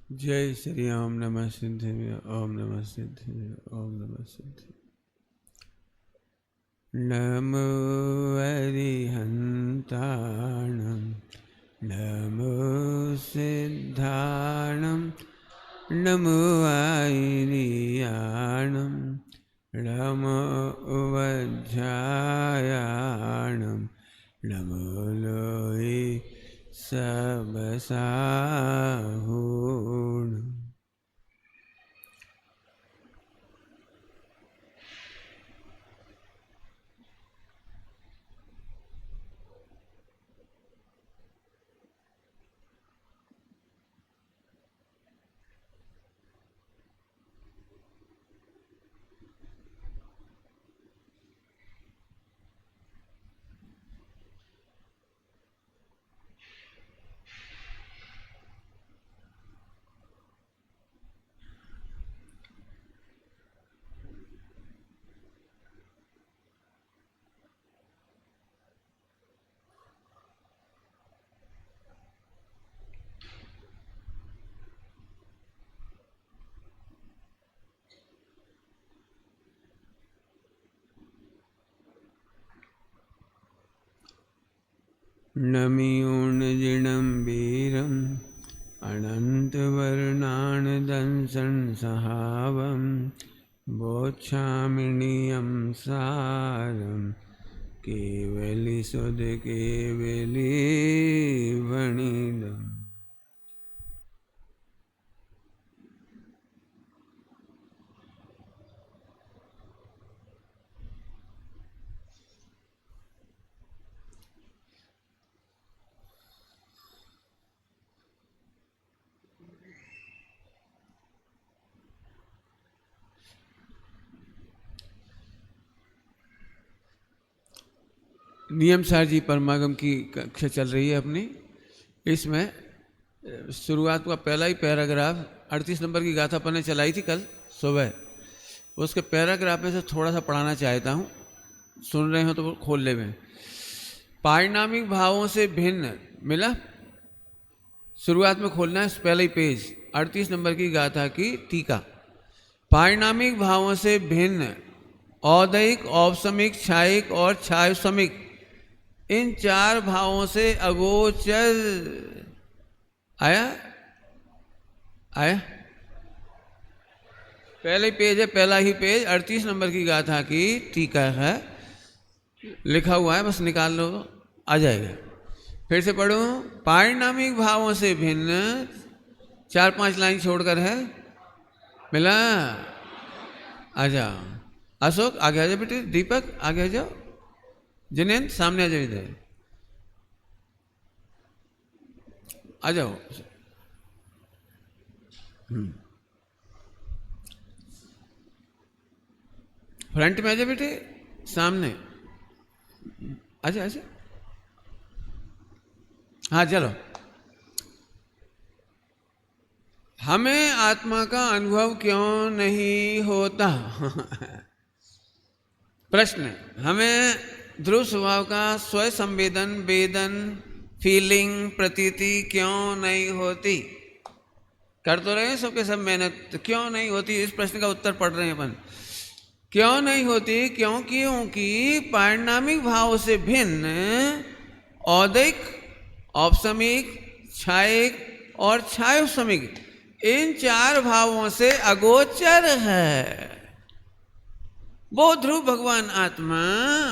जय श्री ओम नमः सिद्धिवे ओम नमः सिद्धिवे ओम नमः सिद्धि। नमो अरिहन्ताणं नमो सिद्धाणं नमो आयिर्याणं नमो वज्रायाणं नमो लोये सबसाहूणम्। नमियोर्जिनं वीरम् अनन्तवर्णानदंसं सहावं बोच्छामिनियं सारं केवलिसुधकेवलीवणिदम्। नियम सार जी परमागम की कक्षा चल रही है अपनी। इसमें शुरुआत का पहला ही पैराग्राफ 38 नंबर की गाथा पढ़ने चलाई थी कल सुबह। उसके पैराग्राफ में से थोड़ा सा पढ़ाना चाहता हूँ, सुन रहे हो तो खोल ले में। पारिणामिक भावों से भिन्न मिला, शुरुआत में खोलना है पहले ही पेज 38 नंबर की गाथा की टीका। पारिणामिक भावों से भिन्न औदैहिक, औपसमिक, छायिक और छायोसमिक, इन चार भावों से अगोचर आया पहले पेज है, पहला ही पेज 38 नंबर की गाथा की टीका है, लिखा हुआ है, बस निकाल लो तो आ जाएगा। फिर से पढ़ूं। पारिणामिक भावों से भिन्न, 4-5 लाइन छोड़कर है, मिला? आ जाओ अशोक, आगे आ जाओ बेटे। दीपक आगे आ जाओ। जिनेंद्र सामने आ जाओ, इधर आ जाओ। फ्रंट में आ जाओ बेटे, सामने आ जाओ, आ जाओ। हाँ चलो। हमें आत्मा का अनुभव क्यों नहीं होता? प्रश्न। हमें ध्रुव स्वभाव का स्वयं संवेदन, वेदन, फीलिंग, प्रतीति क्यों नहीं होती? कर तो रहे हैं सबके सब मेहनत, तो क्यों नहीं होती? इस प्रश्न का उत्तर पढ़ रहे हैं अपन। क्यों नहीं होती? क्योंकि पारिणामिक भाव से भिन्न औदैहिक, औपसमिक, छायिक और छायोसमिक, इन चार भावों से अगोचर है। वो ध्रुव भगवान आत्मा,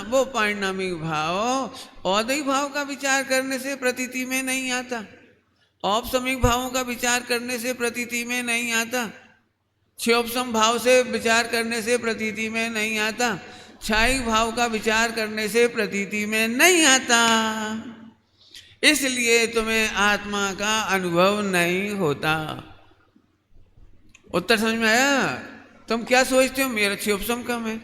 वो पारिणामिक भाव औदैहिक भाव का विचार करने से प्रतीति में नहीं आता, औपसमिक भावों का विचार करने से प्रतीति में नहीं आता, क्षोभसम भाव से विचार करने से प्रतीति में नहीं आता, छायिक भाव का विचार करने से प्रतीति में नहीं आता। इसलिए तुम्हें आत्मा का अनुभव नहीं होता। उत्तर समझ में आया? तुम क्या सोचते हो मेरा क्षोभसम कम है,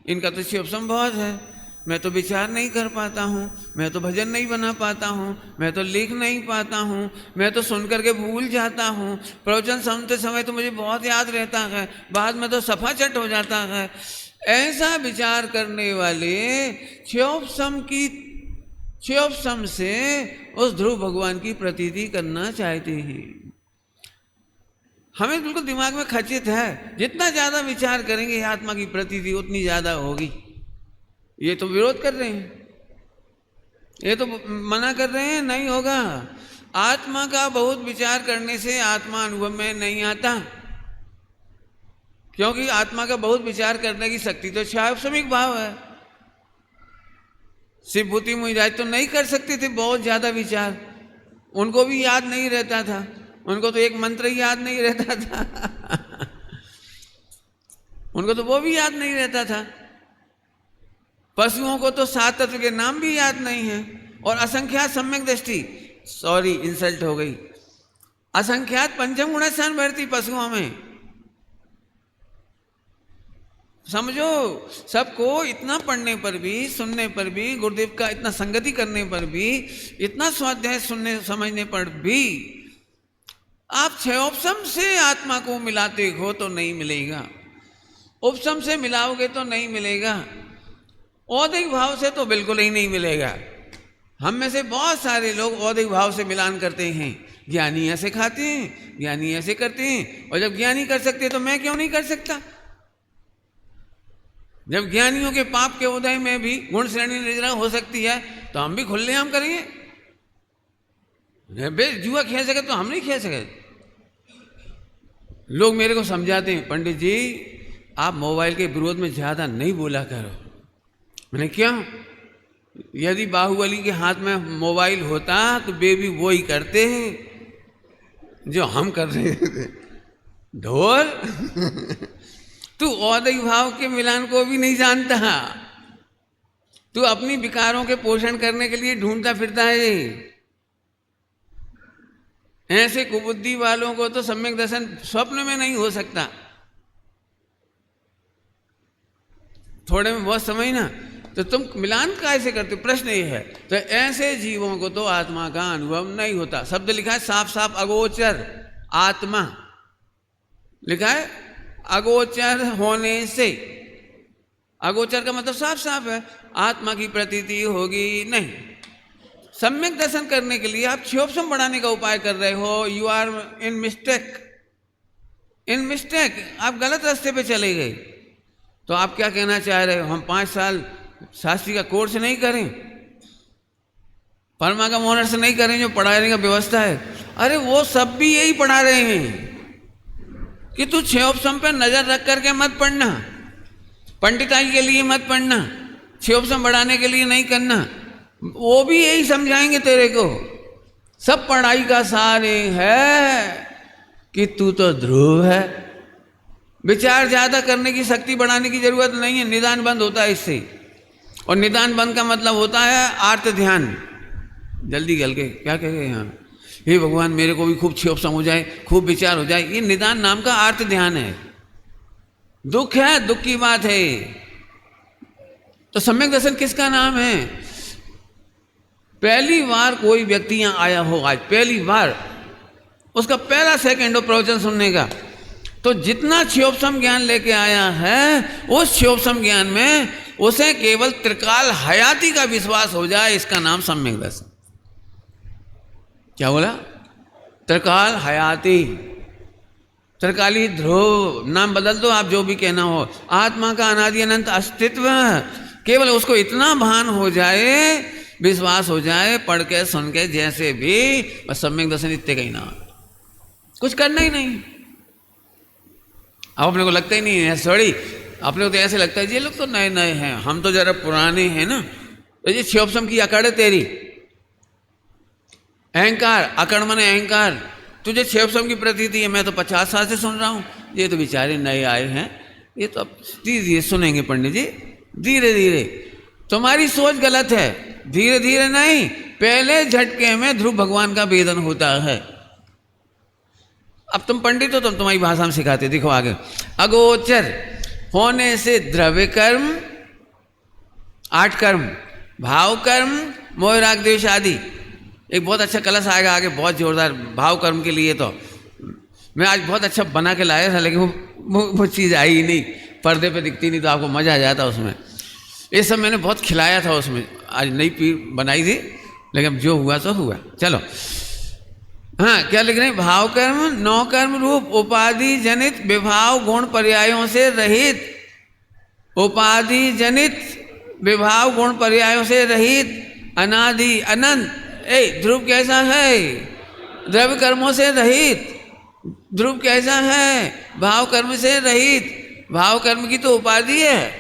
इनका तो क्षोभसम बहुत है, मैं तो विचार नहीं कर पाता हूँ, मैं तो भजन नहीं बना पाता हूँ, मैं तो लिख नहीं पाता हूँ, मैं तो सुन करके भूल जाता हूँ, प्रवचन सुनते समय तो मुझे बहुत याद रहता है, बाद में तो सफा चट हो जाता है। ऐसा विचार करने वाले क्षोभसम से उस ध्रुव भगवान की प्रतीति करना चाहते हैं। हमें बिल्कुल दिमाग में खचित है, जितना ज्यादा विचार करेंगे आत्मा की प्रतीति उतनी ज्यादा होगी। ये तो विरोध कर रहे हैं, ये तो मना कर रहे हैं, नहीं होगा। आत्मा का बहुत विचार करने से आत्मा अनुभव में नहीं आता, क्योंकि आत्मा का बहुत विचार करने की शक्ति तो स्वाभाविक भाव है। शिव भूति मुहिराज तो नहीं कर सकते थे बहुत ज्यादा विचार, उनको भी याद नहीं रहता था, उनको तो एक मंत्र ही याद नहीं रहता था उनको तो वो भी याद नहीं रहता था। पशुओं को तो 7 तत्व के नाम भी याद नहीं है, और असंख्यात सम्यक दृष्टि, सॉरी इंसल्ट हो गई, असंख्यात पंचम गुणस्थान भरती पशुओं में। समझो, सबको इतना पढ़ने पर भी, सुनने पर भी, गुरुदेव का इतना संगति करने पर भी, इतना स्वाध्याय सुनने समझने पर भी आप 6 उपसम से आत्मा को मिलाते हो तो नहीं मिलेगा, उपसम से मिलाओगे तो नहीं मिलेगा, औदिक भाव से तो बिल्कुल ही नहीं मिलेगा। हम में से बहुत सारे लोग औदिक भाव से मिलान करते हैं, ज्ञानी ऐसे खाते हैं, ज्ञानी ऐसे करते हैं, और जब ज्ञानी कर सकते तो मैं क्यों नहीं कर सकता? जब ज्ञानियों के पाप के उदय में भी गुण श्रेणी निद्रा हो सकती है तो हम भी खुलेआम करेंगे। जुआ खेल सके तो हम नहीं खेल सके। लोग मेरे को समझाते हैं, पंडित जी आप मोबाइल के विरोध में ज्यादा नहीं बोला करो। मैंने क्यों? यदि बाहुबली के हाथ में मोबाइल होता तो वे भी वो ही करते हैं जो हम कर रहे थे। ढोल तू औदिक भाव के मिलान को भी नहीं जानता, तू अपनी विकारों के पोषण करने के लिए ढूंढता फिरता है। ऐसे कुबुद्धि वालों को तो सम्यक दर्शन स्वप्न में नहीं हो सकता। थोड़े में बहुत समझ ना, तो तुम मिलान कैसे करते? प्रश्न ये है। तो ऐसे जीवों को तो आत्मा का अनुभव नहीं होता। शब्द लिखा है साफ साफ, अगोचर आत्मा लिखा है, अगोचर होने से। अगोचर का मतलब साफ साफ है, आत्मा की प्रतीति होगी नहीं। सम्यक दर्शन करने के लिए आप क्षोभसम बढ़ाने का उपाय कर रहे हो। You are in mistake, in mistake, आप गलत रास्ते पे चले गए। तो आप क्या कहना चाह रहे हो? हम 5 साल शास्त्री का कोर्स नहीं करें, परमा का ऑनर्स नहीं करें जो पढ़ाने का व्यवस्था है? अरे वो सब भी यही पढ़ा रहे हैं कि तू क्षोभसम पे नजर रख करके मत पढ़ना, पंडिताई के लिए मत पढ़ना, क्षोभसम बढ़ाने के लिए नहीं करना। वो भी यही समझाएंगे तेरे को। सब पढ़ाई का सार ये है कि तू तो ध्रुव है। विचार ज्यादा करने की शक्ति बढ़ाने की जरूरत नहीं है, निदान बंद होता है इससे। और निदान बंद का मतलब होता है आर्त ध्यान। जल्दी गल के क्या कह गए यहाँ? हे भगवान मेरे को भी खूब क्षोभसम हो जाए, खूब विचार हो जाए। ये निदान नाम का आर्त ध्यान है। दुख है, दुख की बात है। तो सम्यक दर्शन किसका नाम है? पहली बार कोई व्यक्ति यहाँ आया हो, आज पहली बार, उसका पहला सेकंड हो प्रवचन सुनने का, तो जितना क्षोभसम ज्ञान लेके आया है उस क्षोभसम ज्ञान में उसे केवल त्रिकाल हयाती का विश्वास हो जाए, इसका नाम सम्यक दर्शन। क्या बोला? त्रिकाल हयाती, त्रिकाली ध्रुव, नाम बदल दो आप, जो भी कहना हो। आत्मा का अनादि अनंत अस्तित्व, केवल उसको इतना भान हो जाए, विश्वास हो जाए, पढ़ के सुन के जैसे भी, बस सम्यक दर्शन इतने का ही नाम, कुछ करना ही नहीं। अब अपने को लगता ही नहीं है, सॉरी, अपने को तो ऐसे लगता है ये लोग तो नए नए हैं, हम तो जरा पुराने हैं ना। तो ये क्षोभसम की अकड़ है तेरी, अहंकार, अकड़ माने अहंकार। तुझे क्षोभसम की प्रतीति है, मैं तो 50 साल से सुन रहा हूँ, ये तो बेचारे नए आए हैं, ये तो अब धीरे धीरे सुनेंगे पंडित जी, धीरे धीरे। तुम्हारी सोच गलत है, धीरे धीरे नहीं, पहले झटके में ध्रुव भगवान का वेदन होता है। अब तुम पंडित हो, तुम तुम्हारी भाषा में सिखाते, देखो आगे। अगोचर होने से द्रव्य कर्म, 8 कर्म, भाव कर्म, मोह राग द्वेष आदि। एक बहुत अच्छा कलश आएगा आगे, बहुत जोरदार, भाव कर्म के लिए। तो मैं आज बहुत अच्छा बना के लाया था, लेकिन वो चीज़ आई ही नहीं, पर्दे पे दिखती नहीं, तो आपको मजा आ जाता उसमें। ये सब मैंने बहुत खिलाया था उसमें, आज नई पीर बनाई थी, लेकिन जो हुआ तो हुआ। चलो, हाँ क्या लिख रहे हैं? भाव कर्म नौ कर्म रूप उपाधि जनित विभाव गुण पर्यायों से रहित, उपाधि जनित विभाव गुण पर्यायों से रहित, अनादि अनंत। ध्रुव कैसा है? द्रव्य कर्मों से रहित। ध्रुव कैसा है? भाव कर्म से रहित। भाव कर्म की तो उपाधि है।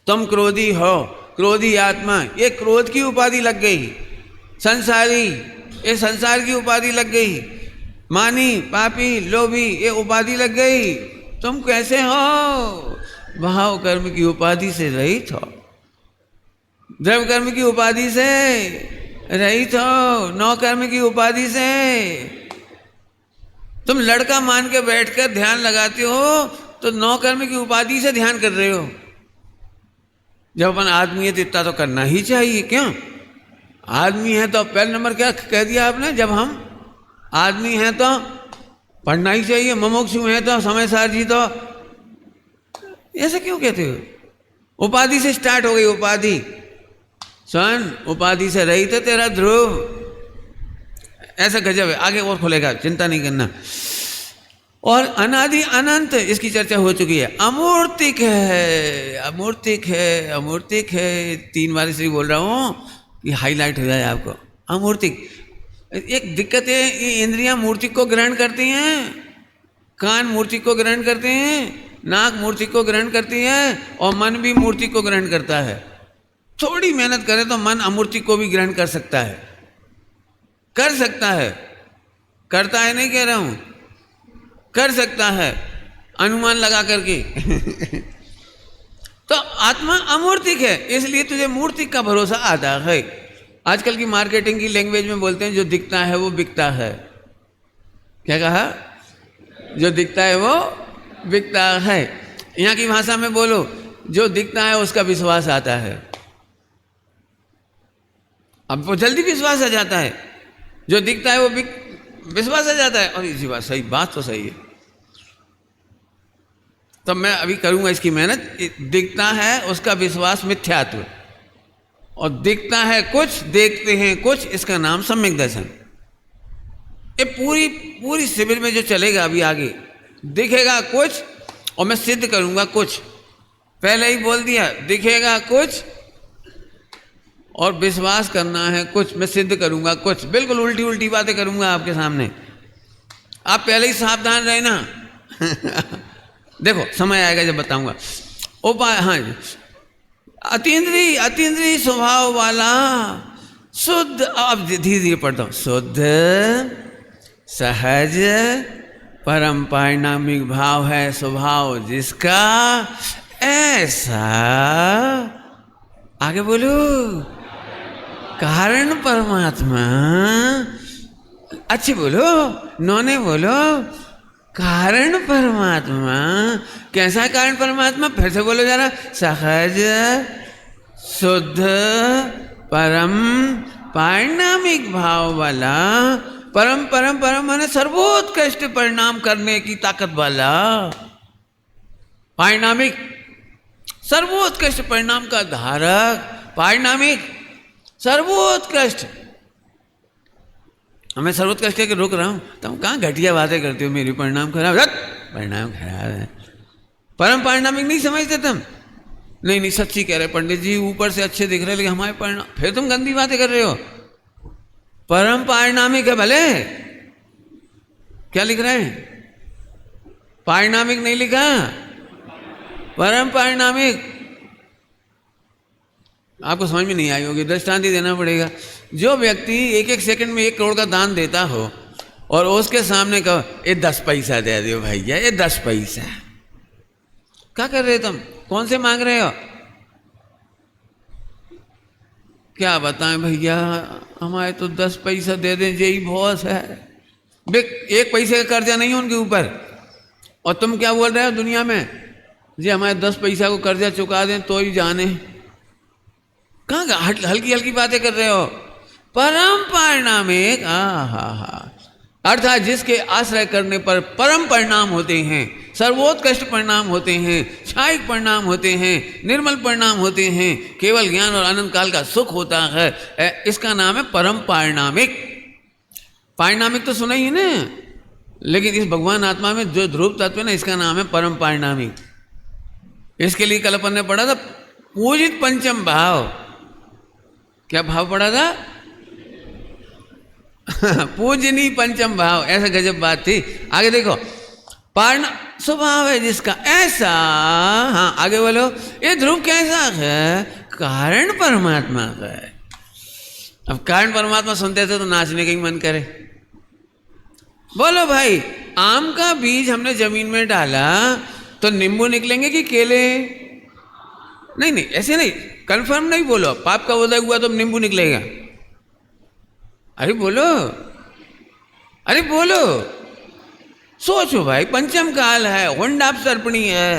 तुम क्रोधी हो, क्रोधी आत्मा, ये क्रोध की उपाधि लग गई। संसारी, ये संसार की उपाधि लग गई। मानी, पापी, लोभी, ये उपाधि लग गई। तुम कैसे हो? भाव कर्म की उपाधि से रहित हो, द्रव्य कर्म की उपाधि से रहित हो, नौ कर्म की उपाधि से। तुम लड़का मान के बैठकर ध्यान लगाते हो तो नौ कर्म की उपाधि से ध्यान कर रहे हो। जब अपन आदमी है तो इतना तो करना ही चाहिए। क्यों? आदमी है तो पहले नंबर क्या कह दिया आपने? जब हम आदमी हैं तो पढ़ना ही चाहिए। मुमुक्षु हैं तो समय सार जी तो ऐसे क्यों कहते हो? उपाधि से स्टार्ट हो गई उपाधि। सुन, उपाधि से रही तो तेरा ध्रुव ऐसा गजब है। आगे और खुलेगा, चिंता नहीं करना। और अनादि अनंत, इसकी चर्चा हो चुकी है। अमूर्तिक है, अमूर्तिक है, अमूर्तिक है। 3 बार इसलिए बोल रहा हूँ कि हाईलाइट हो जाए आपको। अमूर्तिक। एक दिक्कत है, ये इंद्रियां मूर्तिक को ग्रहण करती हैं। कान मूर्तिक को ग्रहण करते हैं, नाक मूर्तिक को ग्रहण करती है, और मन भी मूर्तिक को ग्रहण करता है। थोड़ी मेहनत करें तो मन अमूर्तिक को भी ग्रहण कर सकता है, कर सकता है। करता है नहीं कह रहा हूं, कर सकता है अनुमान लगा करके। तो आत्मा अमूर्तिक है, इसलिए तुझे मूर्तिक का भरोसा आता है। आजकल की मार्केटिंग की लैंग्वेज में बोलते हैं जो दिखता है वो बिकता है। क्या कहा? जो दिखता है वो बिकता है। यहाँ की भाषा में बोलो, जो दिखता है उसका विश्वास आता है। अब वो जल्दी विश्वास आ जाता है। जो दिखता है वो विश्वास आ जाता है। और इसी बात सही, बात तो सही है। तो मैं अभी करूंगा इसकी मेहनत। दिखता है उसका विश्वास मिथ्यात्व, और दिखता है कुछ, देखते हैं कुछ, इसका नाम सम्यक दर्शन। ये पूरी शिविर में जो चलेगा अभी आगे, दिखेगा कुछ और मैं सिद्ध करूंगा कुछ। पहले ही बोल दिया, दिखेगा कुछ और विश्वास करना है कुछ, मैं सिद्ध करूंगा कुछ। बिल्कुल उल्टी उल्टी बातें करूंगा आपके सामने। आप पहले ही सावधान रहना। देखो समय आएगा जब बताऊंगा उपाय। हाँ, अतीन्द्रिय स्वभाव वाला शुद्ध, अब धीरे धीरे पढ़ता हूं। शुद्ध सहज परम परिणामिक भाव है स्वभाव जिसका, ऐसा आगे बोलो कारण परमात्मा। अच्छे बोलो, नौने बोलो। कारण परमात्मा कैसा कारण परमात्मा? फिर से बोलो जरा। सहज शुद्ध परम परिणामिक भाव वाला, परम परम परम माने सर्वोत्कृष्ट परिणाम करने की ताकत वाला। परिणामिक, सर्वोत्कृष्ट परिणाम का धारक। परिणामिक, सर्वोत्कृष्ट। मैं सर्वोत्कृष्ट के रुक रहा हूं, तुम कहाँ घटिया बातें करते हो? मेरी परिणाम खराब, परिणाम खराब है। परम परिणामिक नहीं समझते तुम? नहीं सच्ची कह रहे पंडित जी, ऊपर से अच्छे दिख रहे लेकिन हमारे परिणाम, फिर तुम गंदी बातें कर रहे हो। परम परिणामिक है भले। क्या लिख रहे हैं? परिणामिक नहीं लिखा, परम परिणामिक। आपको समझ में नहीं आई होगी, दृष्टांत ही देना पड़ेगा। जो व्यक्ति 1-1 सेकंड में 1 करोड़ का दान देता हो और उसके सामने कहो ये 10 पैसा दे दो भैया, ये 10 पैसा, क्या कर रहे हो तुम? कौन से मांग रहे हो? क्या बताएं भैया, हमारे तो 10 पैसा दे दें, यही बहुत है। 1 पैसे का कर्जा नहीं है उनके ऊपर, और तुम क्या बोल रहे हो दुनिया में, जी हमारे 10 पैसा को कर्जा चुका दें तो ही जाने। कहाँ हल्की हल्की बातें कर रहे हो? परम परिणामिक, अर्थात जिसके आश्रय करने पर परम परिणाम होते हैं, सर्वोत्कृष्ट परिणाम होते हैं, क्षायिक परिणाम होते हैं, निर्मल परिणाम होते हैं, केवल ज्ञान और अनंत काल का सुख होता है। इसका नाम है परम परिणामिक। पारिणामिक तो सुना ही है ना, लेकिन इस भगवान आत्मा में जो ध्रुव तत्व है ना, इसका नाम है परम पारिणामिक। इसके लिए कल अपन ने पढ़ा था पूजित पंचम भाव। क्या भाव पढ़ा था? पूजनी पंचम भाव, ऐसा गजब बात थी। आगे देखो, पारण स्वभाव है जिसका ऐसा, हाँ आगे बोलो, ये ध्रुव कैसा है? कारण परमात्मा का है। अब कारण परमात्मा सुनते थे तो नाचने का ही मन करे। बोलो भाई, आम का बीज हमने जमीन में डाला तो नींबू निकलेंगे कि केले? नहीं नहीं, ऐसे नहीं, कंफर्म नहीं बोलो। पाप का उदय हुआ तो नींबू निकलेगा? अरे बोलो, अरे बोलो, सोचो भाई, पंचम काल है, हुंडाप सर्पणी है,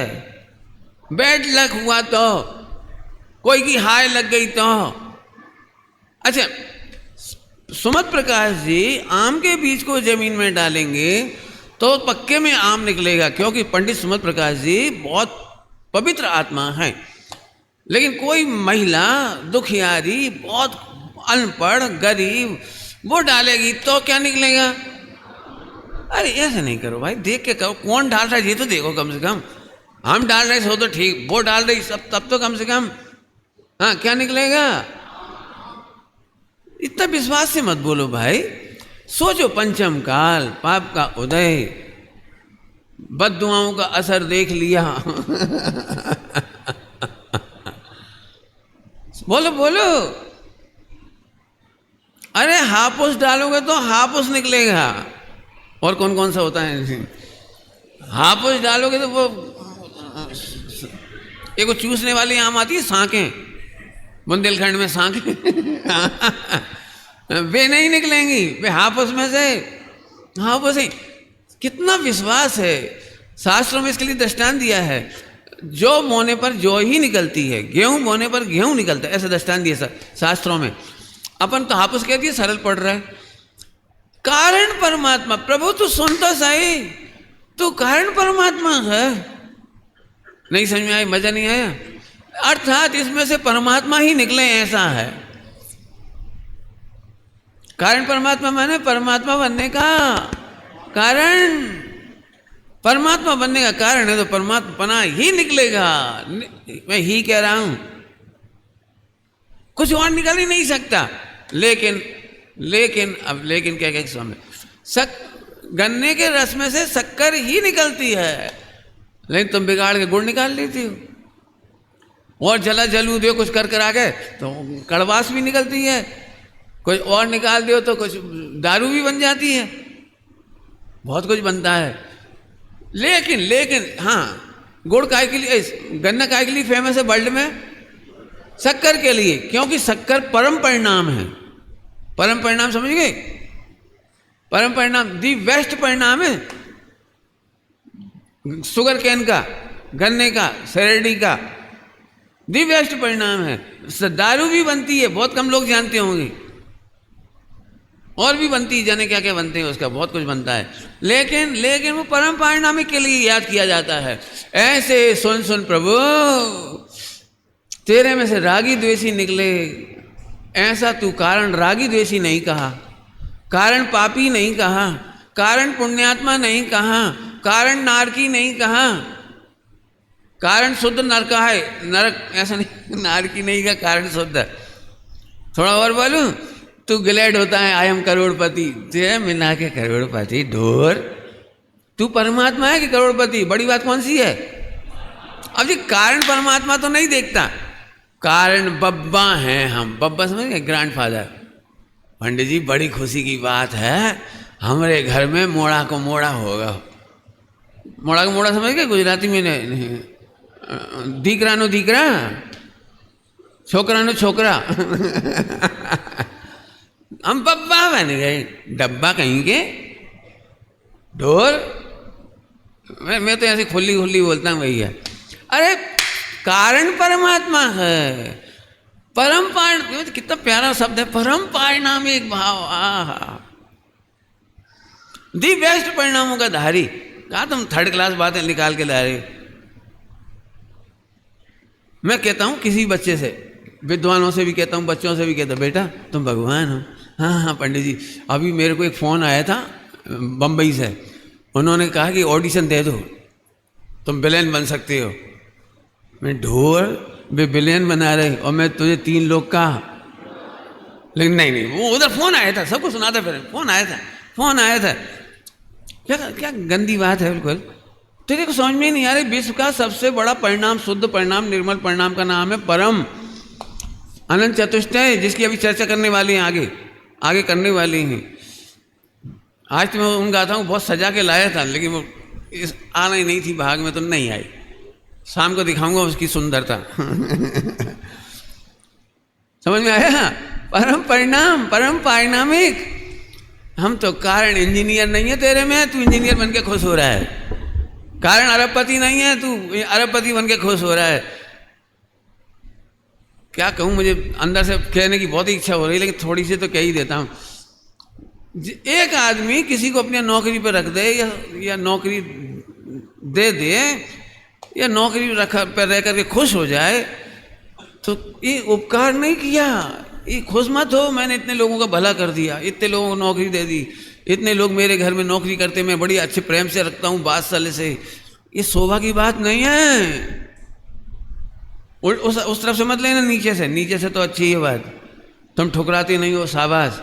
बैड लक हुआ तो, कोई की हाय लग गई तो। अच्छा, सुमत प्रकाश जी आम के बीज को जमीन में डालेंगे तो पक्के में आम निकलेगा, क्योंकि पंडित सुमत प्रकाश जी बहुत पवित्र आत्मा है। लेकिन कोई महिला दुखियारी, बहुत अनपढ़, गरीब, वो डालेगी तो क्या निकलेगा? अरे ऐसे नहीं करो भाई, देख के करो कौन डाल रहा है, ये तो देखो कम से कम। हम डाल रहे सो तो ठीक, वो डाल रही सब, तब तो कम से कम हाँ क्या निकलेगा? इतना विश्वास से मत बोलो भाई। सोचो, पंचम काल, पाप का उदय, बद्दुआओं का असर देख लिया। बोलो बोलो, अरे हापुस डालोगे तो हापुस निकलेगा। और कौन कौन सा होता है? हापुस डालोगे तो वो एक वो चूसने वाली आम आती है, सांकें, बुंदेलखंड में सांकें। वे नहीं निकलेंगी, वे हापुस में से, हापुस ही। कितना विश्वास है, शास्त्रों में इसके लिए दृष्टांत दिया है। जो बोने पर जो ही निकलती है, गेहूं बोने पर गेहूं निकलता है, ऐसा दृष्टांत दिया शास्त्रों में। अपन तो हापुस कह दिए, सरल पढ़ रहा है। कारण परमात्मा, प्रभु तू सुन तो सही, तू कारण परमात्मा है। नहीं समझ में आई? मजा नहीं आया? अर्थात इसमें से परमात्मा ही निकले, ऐसा है। कारण परमात्मा माने परमात्मा बनने का कारण, परमात्मा बनने का कारण है तो परमात्मा पना ही निकलेगा। मैं ही कह रहा हूं, कुछ और निकल ही नहीं सकता। लेकिन अब लेकिन क्या क्या स्वामी, गन्ने के रस में से शक्कर ही निकलती है, लेकिन तुम बिगाड़ के गुड़ निकाल लेती हो। और जला जलू दो कुछ कर आ गए तो कड़वास भी निकलती है, कुछ और निकाल दो तो कुछ दारू भी बन जाती है, बहुत कुछ बनता है। लेकिन हाँ, गुड़ काय के लिए, गन्ना काय के लिए फेमस है वर्ल्ड में? शक्कर के लिए, क्योंकि शक्कर परम परिणाम है। परम परिणाम समझ गए? परम परिणाम दी बेस्ट परिणाम है शुगर कैन का, गन्ने का, शहरडी का, दी बेस्ट परिणाम है। दारू भी बनती है, बहुत कम लोग जानते होंगे, और भी बनती है, जाने क्या क्या बनते हैं, उसका बहुत कुछ बनता है। लेकिन वो परम परिणामिक के लिए याद किया जाता है। ऐसे सुन प्रभु, तेरे में से रागी द्वेषी निकले, ऐसा तू कारण रागी द्वेषी नहीं कहा, कारण पापी नहीं कहा, कारण पुण्यात्मा नहीं कहा, कारण नारकी नहीं कहा, कारण शुद्ध नरका है, नरक ऐसा नहीं, नारकी नहीं का कारण शुद्ध। थोड़ा और बोलूं, तू ग्लैड होता है आई एम करोड़पति, तेरे मिला के करोड़पति ढोर। तू परमात्मा है कि करोड़पति? बड़ी बात कौन सी है? अब जी कारण परमात्मा तो नहीं देखता, कारण बब्बा हैं हम। बब्बा समझ गए? ग्रैंडफादर। पंडित जी बड़ी खुशी की बात है, हमारे घर में मोड़ा को मोड़ा होगा। मोड़ा को मोड़ा समझ गए? गुजराती में दीकरा नो दीकरा, छोकरा नो छोकरा। हम बब्बा बन गए, डब्बा कहेंगे, ढोर। मैं तो ऐसे खुली खुली बोलता हूँ भैया। अरे कारण परमात्मा है, परम पारण, कितना प्यारा शब्द है, परम परिणामिक भाव। आहा, दी बेस्ट परिणामों का धारी। कहा तुम थर्ड क्लास बातें निकाल के ला रहे। मैं कहता हूं किसी बच्चे से, विद्वानों से भी कहता हूं, बच्चों से भी कहता हूं, बेटा तुम भगवान हो, हाँ हाँ पंडित जी, अभी मेरे को एक फ़ोन आया था बम्बई से, उन्होंने कहा कि ऑडिशन दे दो, तुम विलेन बन सकते हो। मैं ढोर वे विलेन बना रहे और मैं तुझे 3 लोग का, लेकिन नहीं, वो उधर फ़ोन आया था, सबको सुना था, फिर फ़ोन आया था। क्या क्या गंदी बात है बिल्कुल। तो देखो समझ में ही नहीं आ रही। विश्व का सबसे बड़ा परिणाम, शुद्ध परिणाम, निर्मल परिणाम का नाम है परम अनंत चतुष्टय, जिसकी अभी चर्चा करने वाली हैं, आगे करने वाली हैं। आज तो मैं उन गाता हूँ बहुत सजा के लाया था, लेकिन वो आना ही नहीं थी भाग में, तो नहीं आई। शाम को दिखाऊंगा उसकी सुंदरता। समझ में आया? परम परिणाम, परम पारिणामिक। हम तो कारण इंजीनियर नहीं है तेरे में, तू इंजीनियर बन के खुश हो रहा है। कारण अरबपति नहीं है, तू अरबपति बन के खुश हो रहा है। क्या कहूँ, मुझे अंदर से कहने की बहुत ही इच्छा हो रही है, लेकिन थोड़ी सी तो कह ही देता हूँ। एक आदमी किसी को अपनी नौकरी पर रख दे या नौकरी दे या नौकरी पर रह करके खुश हो जाए, तो ये उपकार नहीं किया। ये खुश मत हो, मैंने इतने लोगों का भला कर दिया, इतने लोगों को नौकरी दे दी, इतने लोग मेरे घर में नौकरी करते, मैं बड़ी अच्छे प्रेम से रखता हूँ, बात साले से। ये शोभा की बात नहीं है। उस तरफ से मत लेना, नीचे से तो अच्छी है बात, तुम ठुकराते नहीं हो, शाबाश,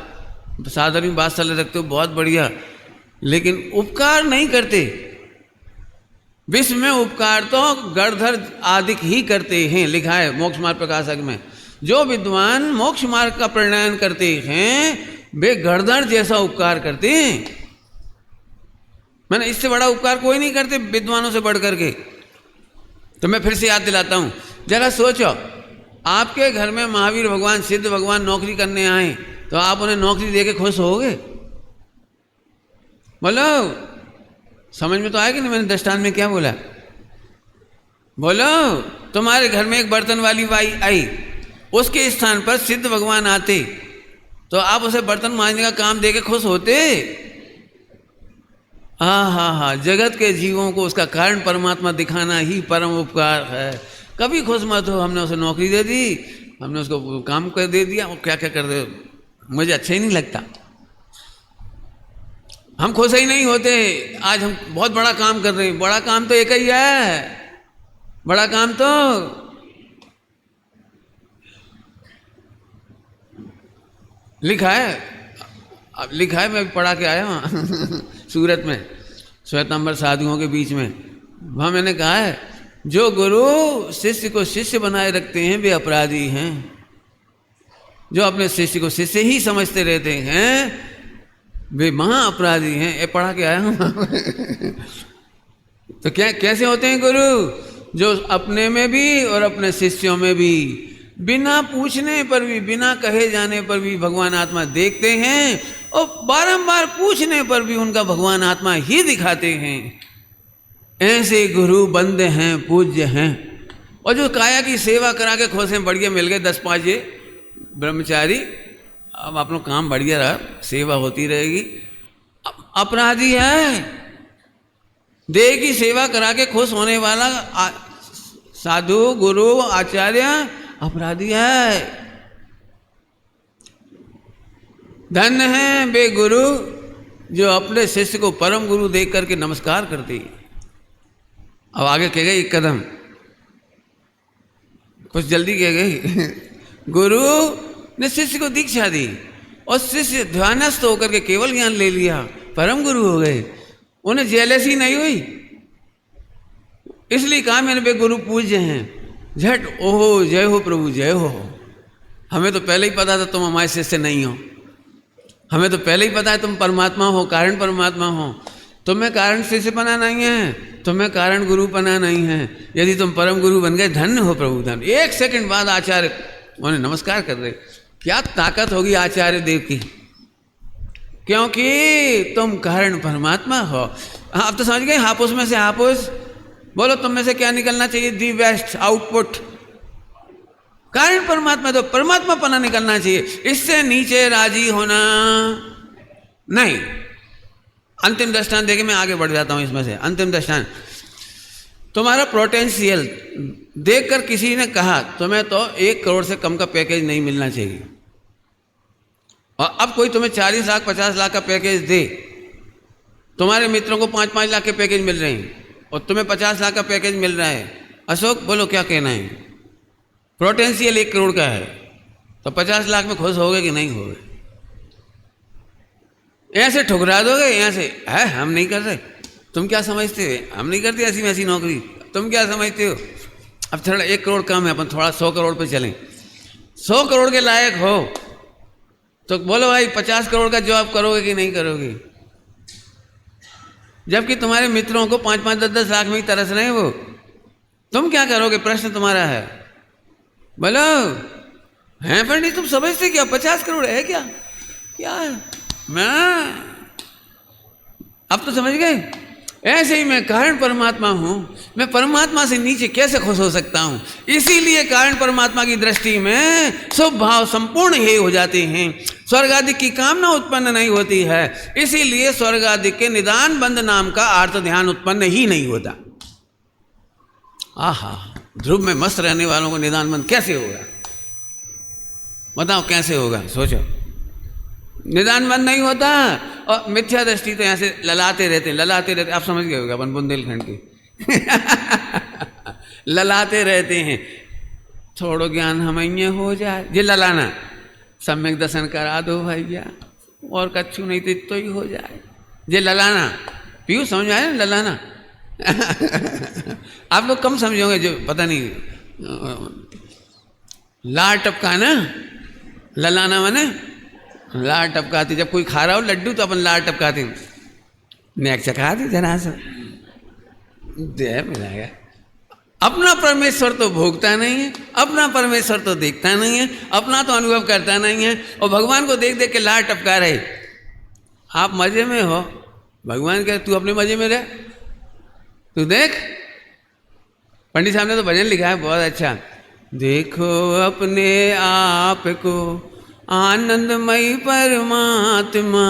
साधारण बात साले रखते हो, बहुत बढ़िया, लेकिन उपकार नहीं करते। विश्व में उपकार तो गणधर आदि ही करते हैं, लिखा है मोक्ष मार्ग प्रकाशक में। जो विद्वान मोक्ष मार्ग का प्रणयन करते हैं वे गणधर जैसा उपकार करते हैं। मैंने इससे बड़ा उपकार कोई नहीं करते विद्वानों से बढ़ करके। तो मैं फिर से याद दिलाता हूं, जरा सोचो, आपके घर में महावीर भगवान, सिद्ध भगवान नौकरी करने आए, तो आप उन्हें नौकरी देके खुश होगे? बोलो, समझ में तो आया कि नहीं मैंने दृष्टांत में क्या बोला? बोलो, तुम्हारे घर में एक बर्तन वाली बाई आई, उसके स्थान पर सिद्ध भगवान आते, तो आप उसे बर्तन मांजने का काम देके खुश होते? हाँ, जगत के जीवों को उसका कारण परमात्मा दिखाना ही परम उपकार है। कभी खुश मत हो, हमने उसे नौकरी दे दी, हमने उसको काम कर दे दिया, वो क्या क्या कर दे, मुझे अच्छा ही नहीं लगता। हम खुश ही नहीं होते। आज हम बहुत बड़ा काम कर रहे हैं, बड़ा काम तो एक ही है, बड़ा काम तो लिखा है, मैं पढ़ा के आया हूँ सूरत में, श्वेतांबर साधुओं के बीच में। वहाँ मैंने कहा है, जो गुरु शिष्य को शिष्य बनाए रखते हैं वे अपराधी हैं। जो अपने शिष्य को शिष्य ही समझते रहते हैं वे महा अपराधी हैं। ये पढ़ा के आया हूँ। तो क्या कैसे होते हैं गुरु? जो अपने में भी और अपने शिष्यों में भी बिना पूछने पर भी, बिना कहे जाने पर भी भगवान आत्मा देखते हैं, और बारंबार पूछने पर भी उनका भगवान आत्मा ही दिखाते हैं। ऐसे गुरु बंदे हैं, पूज्य हैं। और जो काया की सेवा करा के खुश हैं, बढ़िया मिल गए 10-5 ये ब्रह्मचारी, अब आप लोग काम बढ़िया रहा, सेवा होती रहेगी। अपराधी है, देह की सेवा करा के खुश होने वाला साधु, गुरु, आचार्य अपराधी है। धन्य है वे गुरु जो अपने शिष्य को परम गुरु देख करके नमस्कार करते। अब आगे कह गए एक कदम, कुछ जल्दी कह गई। गुरु ने शिष्य को दीक्षा दी और शिष्य ध्यानस्थ होकर के केवल ज्ञान ले लिया, परम गुरु हो गए। उन्हें जेलसी नहीं हुई, इसलिए कहा मैंने वे गुरु पूज्य हैं। झट ओहो, जय हो प्रभु, जय हो। हमें तो पहले ही पता था तुम हमारे शिष्य नहीं हो, हमें तो पहले ही पता है तुम परमात्मा हो, कारण परमात्मा हो। तुम्हें कारण शिष्य बना नहीं है, तुम्हें कारण गुरु बना नहीं है। यदि तुम परम गुरु बन गए, धन्य हो प्रभु, धन्य। 1 सेकंड बाद आचार्य उन्हें नमस्कार कर रहे। क्या ताकत होगी आचार्य देव की, क्योंकि तुम कारण परमात्मा हो। आप तो समझ गए, हापुस में से हापुस। बोलो तुम में से क्या निकलना चाहिए? दी बेस्ट आउटपुट कारण परमात्मा, तो परमात्मा पना निकलना चाहिए। इससे नीचे राजी होना नहीं। अंतिम दृष्टांत देके मैं आगे बढ़ जाता हूं इसमें से। अंतिम दृष्टांत, तुम्हारा पोटेंशियल देखकर किसी ने कहा तुम्हें तो 1 करोड़ से कम का पैकेज नहीं मिलना चाहिए। और अब कोई तुम्हें 40 लाख 50 लाख का पैकेज दे, तुम्हारे मित्रों को 5-5 लाख के पैकेज मिल रहे हैं और तुम्हें 50 लाख का पैकेज मिल रहा है, अशोक बोलो क्या कहना है? पोटेंशियल 1 करोड़ का है, तो 50 लाख में खुश होगे कि नहीं होगे? ऐसे ठुकरा दोगे, यहाँ से है हम नहीं कर रहे, तुम क्या समझते हो, हम नहीं करते ऐसी वैसी नौकरी, तुम क्या समझते हो? अब थोड़ा 1 करोड़ कम है, अपन थोड़ा 100 करोड़ पे चलें। 100 करोड़ के लायक हो तो बोलो भाई 50 करोड़ का जॉब करोगे कि नहीं करोगे? जबकि तुम्हारे मित्रों को 5-5 10-10 लाख में ही तरस रहे हैं वो, तुम क्या करोगे? प्रश्न तुम्हारा है, बोलो। हैं पंडित तुम समझते क्या 50 करोड़ है क्या? क्या है? मैं अब तो समझ गए। ऐसे ही मैं कारण परमात्मा हूं, मैं परमात्मा से नीचे कैसे खुश हो सकता हूं? इसीलिए कारण परमात्मा की दृष्टि में शुभ भाव संपूर्ण ही हो जाते हैं, स्वर्ग आदि की कामना उत्पन्न नहीं होती है। इसीलिए स्वर्ग आदि के निदान बंद नाम का आर्त ध्यान उत्पन्न ही नहीं होता। आहा, ध्रुव में मस्त रहने वालों को निदान बंद कैसे होगा? बताओ कैसे होगा? सोचो, निदान बंद नहीं होता। और मिथ्या दृष्टि तो यहाँ से ललाते रहते हैं, ललाते रहते, आप समझ गए होगा अपन बुंदेलखंड की ललाते रहते हैं, थोड़ो ज्ञान हमें हो जाए, ये ललाना, सम्यक दर्शन करा दो भैया, और कच्छू नहीं तो ही हो जाए, ये ललाना। पीयू समझ आया ना ललाना? आप लोग कम समझोगे, जो पता नहीं लार टपका ना, ललाना माने लार टपकाती। जब कोई खा रहा हो लड्डू तो अपन लार टपकाते, नेक चखा दी जरा सा, दे मिलाएगा। अपना परमेश्वर तो भोगता नहीं है, अपना परमेश्वर तो देखता नहीं है, अपना तो अनुभव करता नहीं है, और भगवान को देख देख के लार टपका रहे। आप मजे में हो, भगवान कहे तू अपने मजे में रह, तू देख। पंडित साहब ने तो भजन लिखा है बहुत अच्छा, देखो अपने आप को आनंदमयी परमात्मा,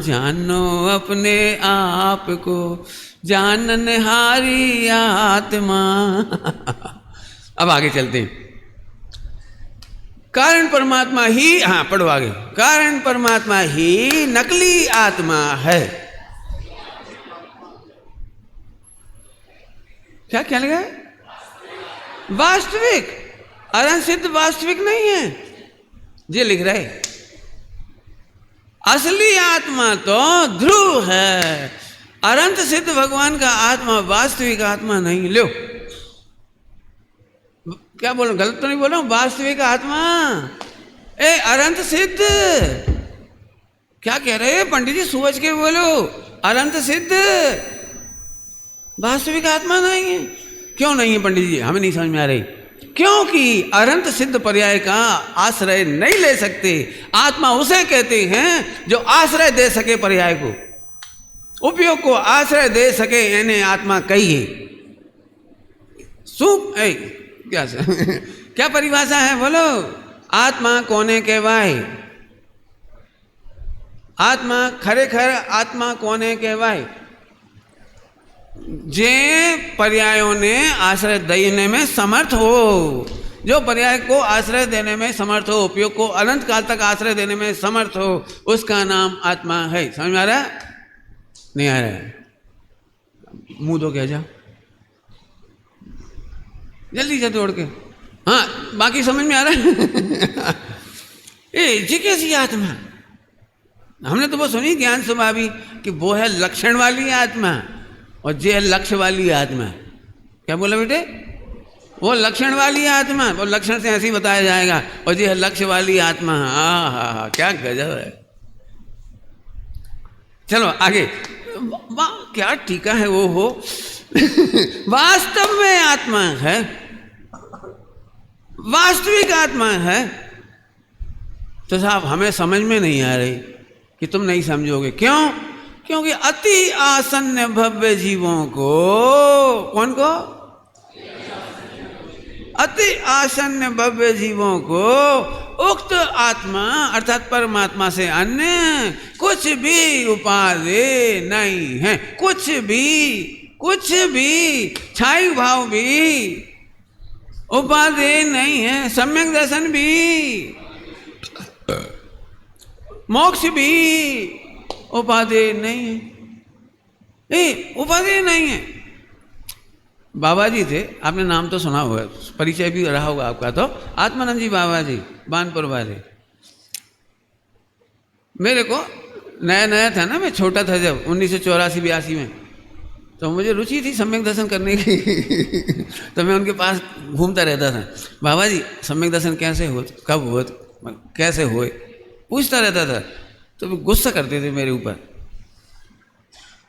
जानो अपने आप को जाननहारी आत्मा। अब आगे चलते हैं। कारण परमात्मा ही, हाँ पढ़ो आगे, कारण परमात्मा ही नकली आत्मा है। क्या क्या लगा? वास्तविक, अरन सिद्ध वास्तविक नहीं है, ये लिख रहे। असली आत्मा तो ध्रुव है, अनंत सिद्ध भगवान का आत्मा वास्तविक आत्मा नहीं। लो क्या बोलो, गलत तो नहीं बोलो? वास्तविक आत्मा ए अनंत सिद्ध, क्या कह रहे हैं पंडित जी? सोच के बोलो, अनंत सिद्ध वास्तविक आत्मा नहीं है। क्यों नहीं है पंडित जी? हमें नहीं समझ में आ रही। क्योंकि अनंत सिद्ध पर्याय का आश्रय नहीं ले सकते। आत्मा उसे कहते हैं जो आश्रय दे सके, पर्याय को, उपयोग को आश्रय दे सके, यानी आत्मा कहिए। क्या क्या परिभाषा है बोलो? आत्मा कोने कहवाए, आत्मा खरेखर आत्मा कोने कहवाए, जे पर्यायों ने आश्रय देने में समर्थ हो, जो पर्याय को आश्रय देने में समर्थ हो, उपयोग को अनंत काल तक आश्रय देने में समर्थ हो, उसका नाम आत्मा है। समझ में आ रहा है? नहीं आ रहा है? मुंह तो कह जाओ जल्दी से तोड़ के। हाँ बाकी समझ में आ रहा है? ये कैसी आत्मा? हमने तो वो सुनी ज्ञान स्वभावी कि वो है लक्षण वाली आत्मा और ये है लक्ष्य वाली आत्मा। क्या बोला बेटे? वो लक्षण वाली आत्मा, वो लक्षण से ऐसे ही बताया जाएगा, और ये है लक्ष्य वाली आत्मा। हाँ हाँ हाँ, क्या गजब है। चलो आगे, क्या टीका है वो हो। वास्तव में आत्मा है, वास्तविक आत्मा है, तो साहब हमें समझ में नहीं आ रही कि तुम नहीं समझोगे। क्यों? क्योंकि अति आसन्न भव्य जीवों को, कौन को? अति आसन्न भव्य जीवों को उक्त आत्मा अर्थात परमात्मा से अन्य कुछ भी उपाधि नहीं है। कुछ भी छाई भाव भी उपाधि नहीं है, सम्यक दर्शन भी मोक्ष भी उपादेय नहीं है, उपादेय नहीं है। बाबा जी थे, आपने नाम तो सुना होगा, परिचय भी रहा होगा आपका, तो आत्मानंद जी बाबा जी बानपुर वाले। मेरे को नया नया था ना, मैं छोटा था जब 1984-82 में, तो मुझे रुचि थी सम्यक दर्शन करने की तो मैं उनके पास घूमता रहता था, बाबा जी सम्यक दर्शन कैसे हो, कब हो, कैसे होए, पूछता रहता था। तो वो गुस्सा करते थे मेरे ऊपर,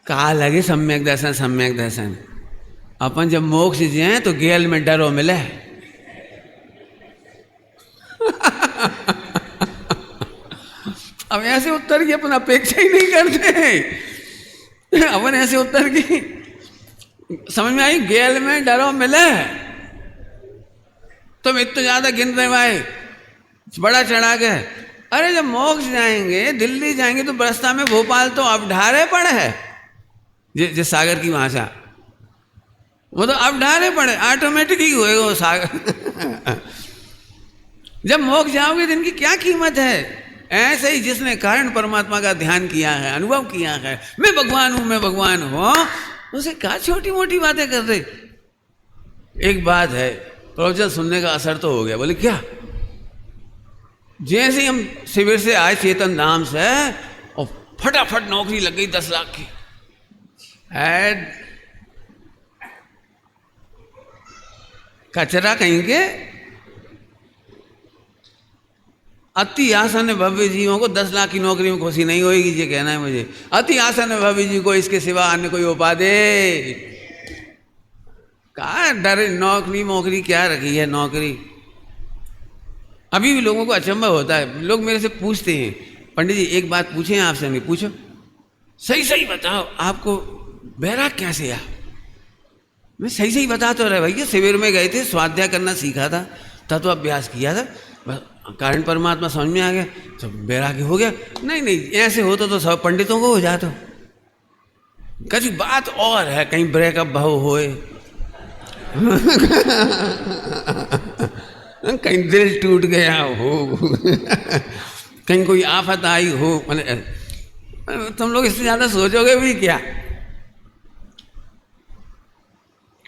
कहा लगे सम्यक दर्शन, सम्यक दर्शन, अपन जब मोक्ष जाए तो गेल में डरो मिले अब ऐसे उत्तर की अपन अपेक्षा ही नहीं करते अपन ऐसे उत्तर की समझ में आई, गेल में डरो मिले, तुम इतना ज्यादा गिन रहे भाई, बड़ा चढ़ा के। अरे जब मोक्ष जाएंगे, दिल्ली जाएंगे, तो रास्ता में भोपाल तो अब ढारे पड़े है, जिस सागर की भाषा, वो तो अब ढारे पड़े, ऑटोमेटिक ही होएगा वो सागर जब मोक्ष जाओगे तो इनकी क्या कीमत है। ऐसे ही जिसने कारण परमात्मा का ध्यान किया है, अनुभव किया है, मैं भगवान हूं, मैं भगवान हूं, उसे क्या छोटी मोटी बातें कर रहे। एक बात है, प्रवचन सुनने का असर तो हो गया। बोले क्या? जैसे ही हम शिविर से आए चेतन धाम से, और फटाफट नौकरी लग गई 10 लाख की। कचरा कहेंगे, अति आसन भव्य जीवों को 10 लाख की नौकरी में खुशी नहीं होगी, ये कहना है मुझे। अति आसन भव्य जी को इसके सिवा अन्य कोई उपाधि कहा, डर नौकरी मोकरी क्या रखी है नौकरी। अभी भी लोगों को अचंभा होता है, लोग मेरे से पूछते हैं, पंडित जी एक बात पूछें आपसे, नहीं पूछो, सही सही बताओ आपको बैराग कैसे आया। मैं सही सही बता तो रहे भैया, शिविर में गए थे, स्वाध्याय करना सीखा था, तत्व अभ्यास किया था, कारण परमात्मा समझ में आ गया तो बैरागी हो गया। नहीं नहीं, ऐसे होता तो सब पंडितों को हो जाता। कभी बात और है, कहीं ब्रेकअप भाव होए कहीं दिल टूट गया हो कहीं कोई आफत आई हो, तुम लोग इससे ज्यादा सोचोगे भी क्या।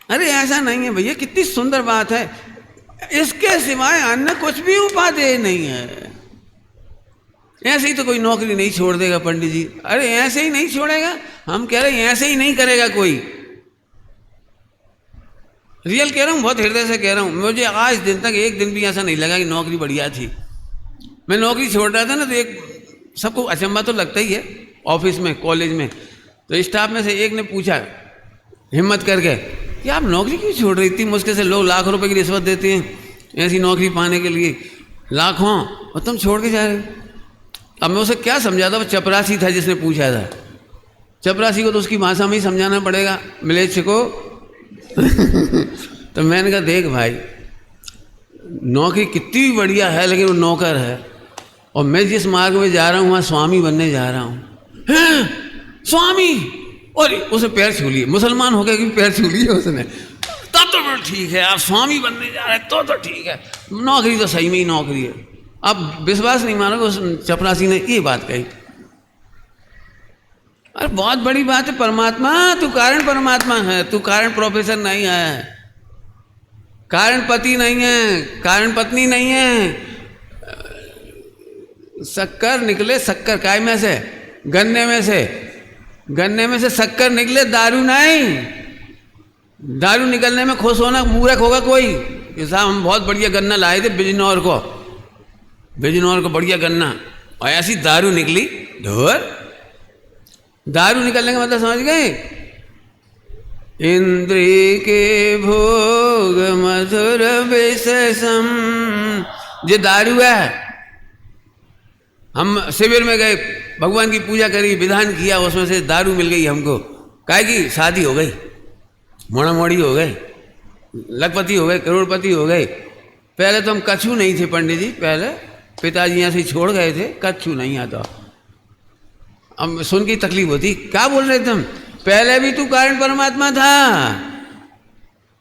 अरे ऐसा नहीं है भैया, कितनी सुंदर बात है, इसके सिवाय अन्य कुछ भी उपादेय नहीं है। ऐसे ही तो कोई नौकरी नहीं छोड़ देगा पंडित जी, अरे ऐसे ही नहीं छोड़ेगा, हम कह रहे हैं ऐसे ही नहीं करेगा कोई। रियल कह रहा हूँ, बहुत हृदय से कह रहा हूँ। मुझे आज दिन तक एक दिन भी ऐसा नहीं लगा कि नौकरी बढ़िया थी। मैं नौकरी छोड़ रहा था ना, तो एक सबको अचंभा तो लगता ही है, ऑफिस में कॉलेज में। तो स्टाफ में से एक ने पूछा हिम्मत करके कि आप नौकरी क्यों छोड़ रही, इतनी मुश्किल से लोग लाख रुपए की रिश्वत देते हैं ऐसी नौकरी पाने के लिए, लाखों, और तुम छोड़ के जा रहे हो। अब मैं उसे क्या समझाता, वो चपरासी था जिसने पूछा था, चपरासी को तो उसकी भाषा में ही समझाना पड़ेगा, मिलेच्छ को तो मैंने कहा देख भाई, नौकरी कितनी बढ़िया है, लेकिन वो नौकर है, और मैं जिस मार्ग में जा रहा हूँ वहाँ स्वामी बनने जा रहा हूँ। स्वामी, और उसने पैर छू लिए, मुसलमान हो गया कि पैर छू लिए उसने, तब तो ठीक है, आप स्वामी बनने जा रहे हैं तो ठीक है, नौकरी तो सही में ही नौकरी है। अब विश्वास नहीं मानोगे, उस चपरासी ने ये बात कही। अरे बहुत बड़ी बात है, परमात्मा, तू कारण परमात्मा है, तू कारण प्रोफेसर नहीं है, कारण पति नहीं है, कारण पत्नी नहीं है। शक्कर निकले, शक्कर काय में से, गन्ने में से, गन्ने में से शक्कर निकले, दारू नहीं। दारू निकलने में खुश होना मूर्ख होगा कोई। साहब हम बहुत बढ़िया गन्ना लाए थे बिजनौर को बढ़िया गन्ना, और ऐसी दारू निकली ढोर। दारू निकलने का मतलब समझ गए, इंद्री के भोग मधुर विशेषम, ये दारू है। हम शिविर में गए, भगवान की पूजा करी, विधान किया, उसमें से दारू मिल गई हमको। काहे की शादी हो गई, मोड़ा मोड़ी हो गए, लखपति हो गए, करोड़पति हो गए। पहले तो हम कछु नहीं थे पंडित जी, पहले पिताजी यहाँ से छोड़ गए थे, कछु नहीं आता। अब सुन के तकलीफ होती, क्या बोल रहे तुम, पहले भी तू कारण परमात्मा था।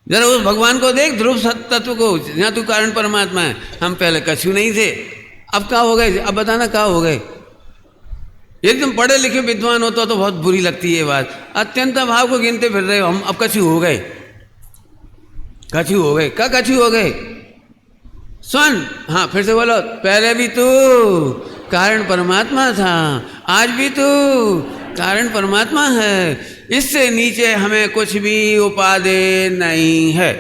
जरा उस भगवान को देख, ध्रुव तत्व को, जहाँ तू कारण परमात्मा है। हम पहले कछु नहीं थे, अब क्या हो गए, अब बताना क्या हो गए। यदि तुम पढ़े लिखे विद्वान होता तो बहुत बुरी लगती है ये बात। अत्यंत भाव को गिनते फिर रहे हो, हम अब कछु हो गए, कछु हो गए, क्या कछु हो गए? सुन, हाँ फिर से बोलो, पहले भी तू कारण परमात्मा था, आज भी तू कारण परमात्मा है, इससे नीचे हमें कुछ भी उपादेय नहीं है।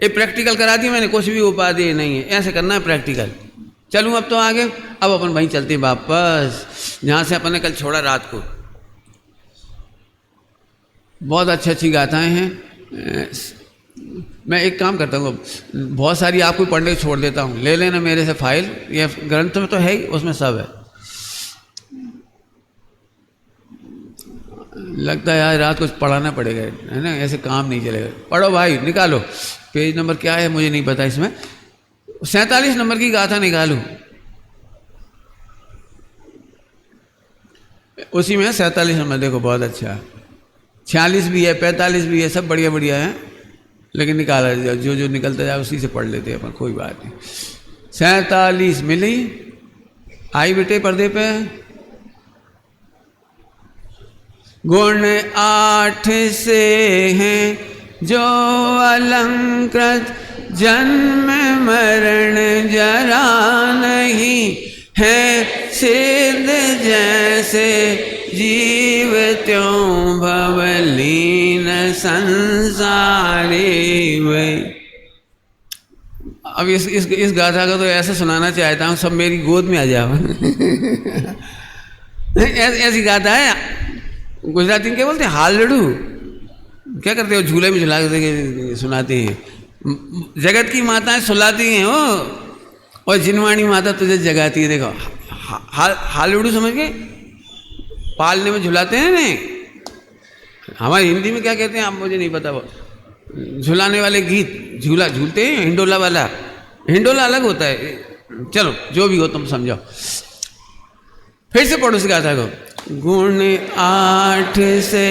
ये प्रैक्टिकल करा दी मैंने, कुछ भी उपादेय नहीं है, ऐसे करना है प्रैक्टिकल। चलूँ अब तो आगे, अब अपन वहीं चलते हैं वापस जहाँ से अपन ने कल छोड़ा रात को। बहुत अच्छी अच्छी गाथाएँ हैं। मैं एक काम करता हूँ, बहुत सारी आपको पढ़ने छोड़ देता हूँ, ले लेना मेरे से फाइल, ये ग्रंथ में तो है ही, उसमें सब है। लगता है यार रात को पढ़ाना पड़ेगा, है ना, ऐसे काम नहीं चलेगा। पढ़ो भाई, निकालो पेज नंबर क्या है मुझे नहीं पता, इसमें 47 नंबर की गाथा निकालो, उसी में 47 नंबर, देखो बहुत अच्छा। 46 भी है, 45 भी है, सब बढ़िया बढ़िया है, लेकिन निकाला जो जो निकलता जाए उसी से पढ़ लेते हैं अपन, कोई बात नहीं। 47 मिली, आई बेटे पर्दे पे। गुण 8 से हैं जो अलंकृत, जन्म मरण जरा नहीं है, सिद्ध जैसे जीव त्यों भवलीन संसारी वही। अब इस गाथा को तो ऐसे सुनाना चाहता हूँ सब मेरी गोद में आ जाओ। ऐसी गाथा है, गुजराती में क्या बोलते हैं, हाल लड़ू, क्या करते हो, झूले में झुला के सुनाते हैं। जगत की माताएं सुलाती हैं हो, और जिनवाणी माता तुझे जगाती है। देखो हाल लड़ू समझ गए, पालने में झुलाते हैं नहीं, हमारी हिंदी में क्या कहते हैं आप मुझे नहीं पता, वो झुलाने वाले गीत, झूला झूलते हैं, हिंडोला वाला, हिंडोला अलग होता है। चलो जो भी हो तुम समझाओ, फिर से पढ़ो इस गाथा को। गुण 8 से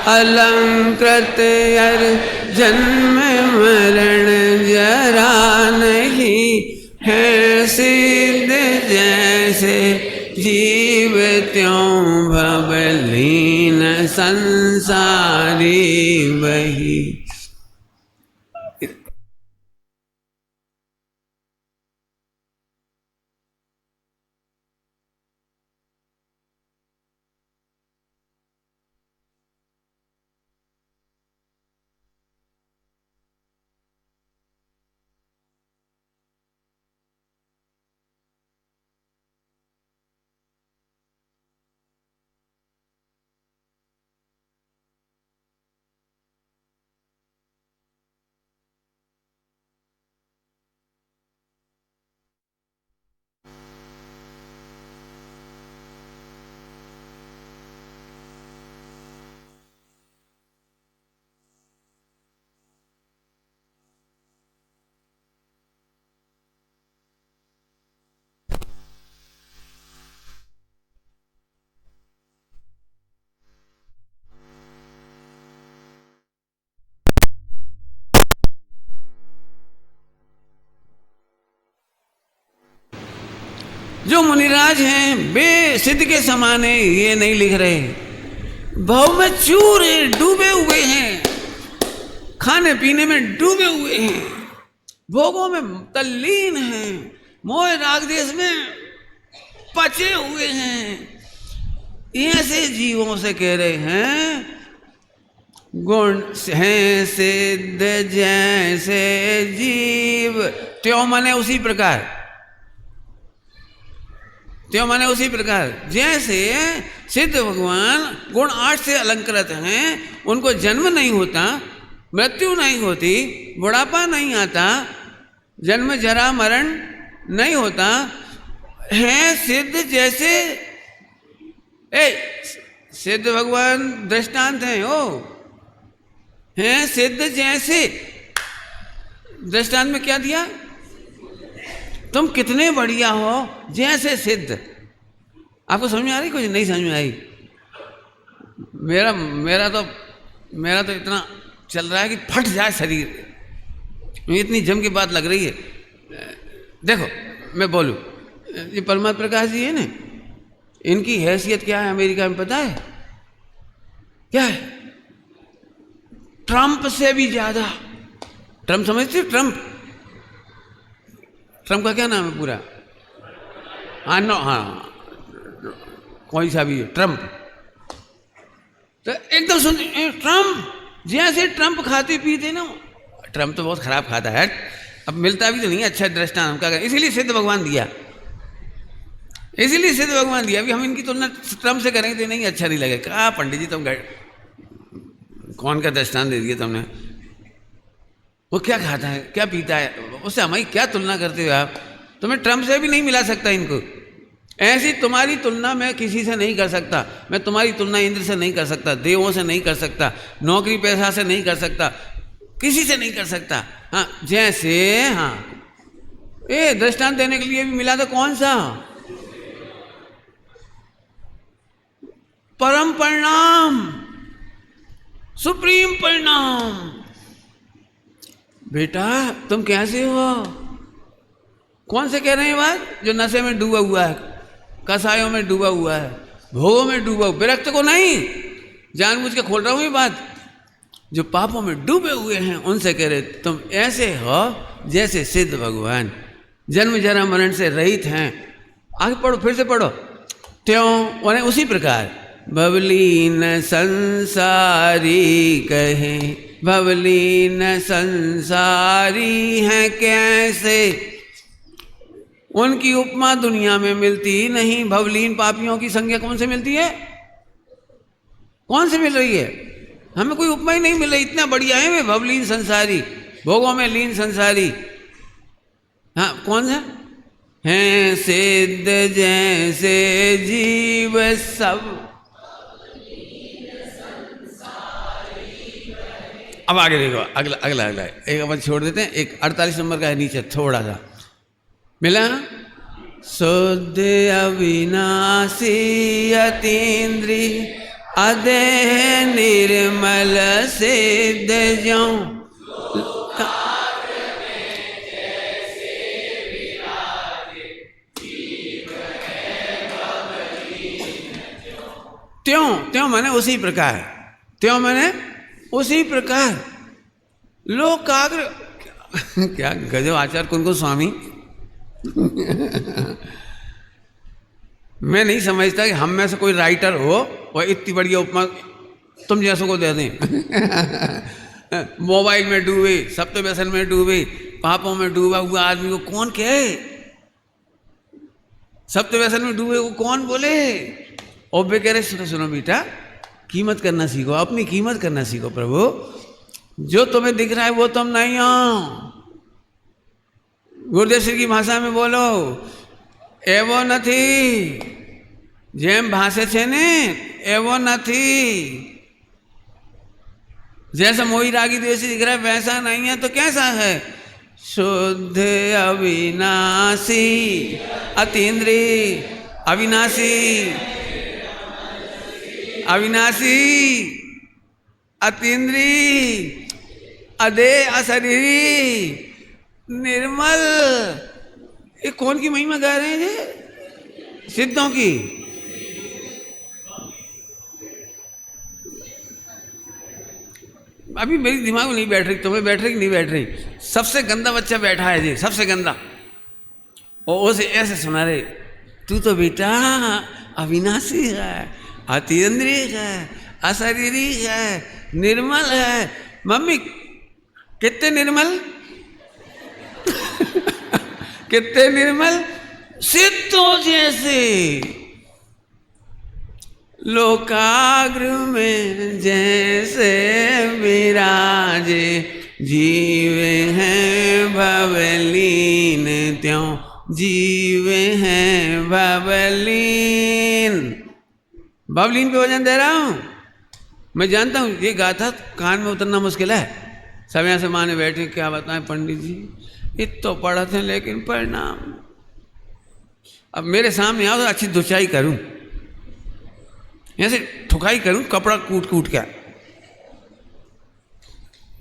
अलंकृत, अर जन्म मरण जरा नहीं है, सिद्ध जैसे जीव त्यों भवलीन संसारी वही। जो मुनिराज हैं बे सिद्ध के समान है, ये नहीं लिख रहे, भाव में चूर है, डूबे हुए हैं, खाने पीने में डूबे हुए हैं, भोगों में तल्लीन हैं, मोह राग देश में पचे हुए हैं। ऐसे जीवों से कह रहे हैं गुण हैं सिद्ध जैसे जीव त्यों माने उसी प्रकार, त्यों माने उसी प्रकार जैसे सिद्ध भगवान गुण 8 से अलंकृत हैं, उनको जन्म नहीं होता, मृत्यु नहीं होती, बुढ़ापा नहीं आता, जन्म जरा मरण नहीं होता, हैं सिद्ध जैसे। सिद्ध भगवान दृष्टांत हैं, ओ हैं सिद्ध जैसे। दृष्टांत में क्या दिया, तुम कितने बढ़िया हो जैसे सिद्ध। आपको समझ में आ रही, कुछ नहीं समझ में आई? मेरा तो इतना चल रहा है कि फट जाए शरीर, इतनी जम की बात लग रही है। देखो मैं बोलूं, ये परमात्मा प्रकाश जी है ना, इनकी हैसियत क्या है अमेरिका में पता है? क्या है? ट्रंप से भी ज्यादा। ट्रंप समझते हो? ट्रंप का क्या नाम है पूरा? हाँ नो, हाँ कोई सा भी है ट्रंप। तो एकदम सुन, ट्रंप जैसे ट्रंप खाते पीते ना, ट्रंप तो बहुत खराब खाता है, अब मिलता भी तो नहीं अच्छा दृष्टांत हम क्या करें, इसीलिए सिद्ध भगवान दिया, इसीलिए सिद्ध भगवान दिया। अभी हम इनकी तुलना ट्रंप से करेंगे तो नहीं अच्छा नहीं लगेगा। कहा पंडित जी तुम कौन का दृष्टांत दे दिया तुमने? वो क्या खाता है, क्या पीता है, उससे हमारी क्या तुलना करते हो आप? तुम्हें ट्रंप से भी नहीं मिला सकता इनको। ऐसी तुम्हारी तुलना मैं किसी से नहीं कर सकता। मैं तुम्हारी तुलना इंद्र से नहीं कर सकता, देवों से नहीं कर सकता, नौकरी पैसा से नहीं कर सकता, किसी से नहीं कर सकता। हाँ जैसे, हाँ ये दृष्टांत देने के लिए भी मिला था, कौन सा? परम परिणाम, सुप्रीम परिणाम। बेटा तुम कैसे हो? कौन से कह रहे हैं बात? जो नशे में डूबा हुआ है, कसायों में डूबा हुआ है, भोगों में डूबा हुआ, विरक्त को नहीं, जानबूझ के खोल रहा हूं ये बात। जो पापों में डूबे हुए हैं उनसे कह रहे तुम ऐसे हो जैसे सिद्ध भगवान जन्म जरा मरण से रहित हैं। आगे पढ़ो, फिर से पढ़ो। त्यों उन्हें उसी प्रकार भवलीन संसारी कहे, भवलीन संसारी हैं कैसे, उनकी उपमा दुनिया में मिलती नहीं। भवलीन पापियों की संज्ञा कौन से मिलती है? कौन से मिल रही है? हमें कोई उपमा ही नहीं मिल रही। इतना बढ़िया है वे भवलीन संसारी, भोगों में लीन संसारी। हाँ कौन सा है? सिद्ध जैसे जीव सब। अब आगे देखो, अगला अगला अगला एक अपन छोड़ देते हैं, एक 48 नंबर का है नीचे थोड़ा सा मिला। शुद्ध अविनाशी अतीन्द्री अदेह निर्मल सिद्ध ज्यों। त्यों, त्यों माने उसी प्रकार, त्यों माने उसी प्रकार। लोकाग्र क्या गजब आचार्य कुंको स्वामी। मैं नहीं समझता कि हम में से कोई राइटर हो और इतनी बढ़िया उपमा तुम जैसों को दे दें। मोबाइल में डूबे, सप्त व्यसन में डूबे, पापों में डूबा हुआ आदमी को कौन कहे? सप्त व्यसन में डूबे को कौन बोले? और वे कह रहे सुनो सुनो बेटा, कीमत करना सीखो, अपनी कीमत करना सीखो। प्रभु जो तुम्हें दिख रहा है वो तुम नहीं हो। गुरुदेव श्री की भाषा में बोलो, एवो नहीं जेम भाषे छे ने एवो नहीं। जैसा मोही रागी द्वेषी दिख रहा है वैसा नहीं है तो कैसा है? शुद्ध अविनाशी अतीन्द्री, अविनाशी अविनाशी अतीन्द्री अदे अशरीरी निर्मल। ये कौन की महिमा गा रहे हैं ये? सिद्धों की। अभी मेरी दिमाग में नहीं बैठ रही, तुम्हें बैठ रही कि नहीं बैठ रही? सबसे गंदा बच्चा बैठा है जी, सबसे गंदा। और उसे ऐसे सुना रहे, तू तो बेटा अविनाशी है, अतीन्द्रिय है, अशरीरी है, निर्मल है। मम्मी कितने निर्मल कितने निर्मल? सिद्धों जैसे लोकाग्र में जैसे विराजे, जीवे हैं भवलीन त्यों जीवे हैं भवलीन। भवलीन पे वजन दे रहा हूं। मैं जानता हूं ये गाथा कान में उतरना मुश्किल है। सब यहाँ से माने बैठे, क्या बताएं पंडित जी, इत तो पढ़ा थे लेकिन परिणाम। अब मेरे सामने आओ तो अच्छी धुचाई करूं, ऐसे ठुकाई करूं कपड़ा कूट कूट के।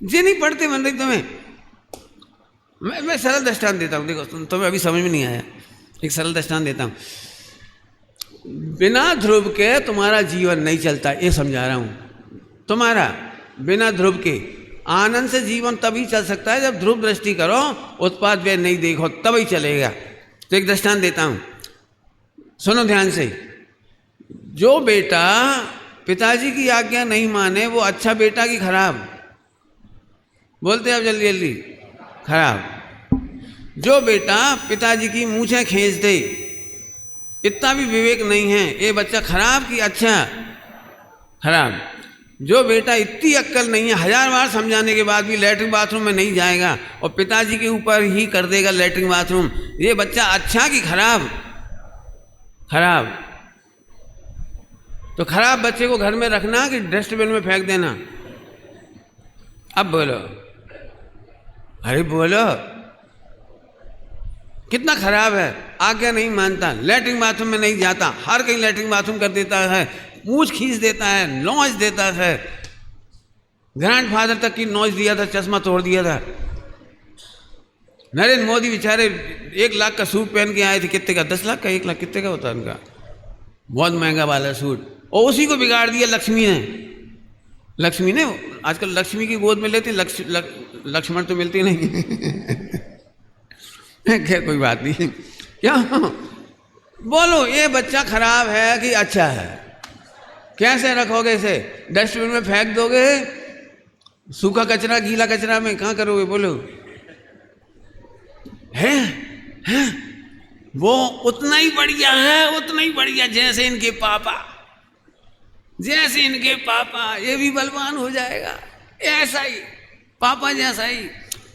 ये नहीं पढ़ते मन रही तुम्हें। मैं सरल दृष्टांत देता हूं, देखो तुम्हें अभी समझ में नहीं आया, एक सरल दृष्टांत देता हूं। बिना ध्रुव के तुम्हारा जीवन नहीं चलता, ये समझा रहा हूँ। तुम्हारा बिना ध्रुव के आनंद से जीवन तभी चल सकता है जब ध्रुव दृष्टि करो, उत्पाद व्यय नहीं देखो, तभी चलेगा। तो एक दृष्टांत देता हूँ, सुनो ध्यान से। जो बेटा पिताजी की आज्ञा नहीं माने वो अच्छा बेटा की खराब? बोलते अब जल्दी जल्दी। खराब। जो बेटा पिताजी की मूछें खींच दे, इतना भी विवेक नहीं है, ये बच्चा खराब कि अच्छा? खराब। जो बेटा इतनी अक्ल नहीं है, 1000 बार समझाने के बाद भी लैट्रिन बाथरूम में नहीं जाएगा और पिताजी के ऊपर ही कर देगा लैट्रिन बाथरूम, ये बच्चा अच्छा कि खराब? खराब। तो खराब बच्चे को घर में रखना कि डस्टबिन में फेंक देना? अब बोलो, अरे बोलो, कितना खराब है। आज्ञा नहीं मानता, लैट्रिन बाथरूम में नहीं जाता, हर कहीं लैट्रिन बाथरूम कर देता है, मूछ खींच देता है, नॉइज देता है। ग्रैंडफादर तक की नॉइज दिया था, चश्मा तोड़ दिया था। नरेंद्र मोदी बेचारे 1 लाख का सूट पहन के आए थे, कितने का? 10 लाख का? 1 लाख कितने का होता है उनका? बहुत महंगा वाला सूट, और उसी को बिगाड़ दिया लक्ष्मी ने। लक्ष्मी ने, आजकल लक्ष्मी की गोद में लेते, लक्ष्मण तो मिलती नहीं। खैर कोई बात नहीं। क्या बोलो, ये बच्चा खराब है कि अच्छा है? कैसे रखोगे इसे? डस्टबिन में फेंक दोगे? सूखा कचरा गीला कचरा में कहाँ करोगे? बोलो। है वो उतना ही बढ़िया है, उतना ही बढ़िया जैसे इनके पापा, जैसे इनके पापा। ये भी बलवान हो जाएगा, ऐसा ही पापा जैसा ही,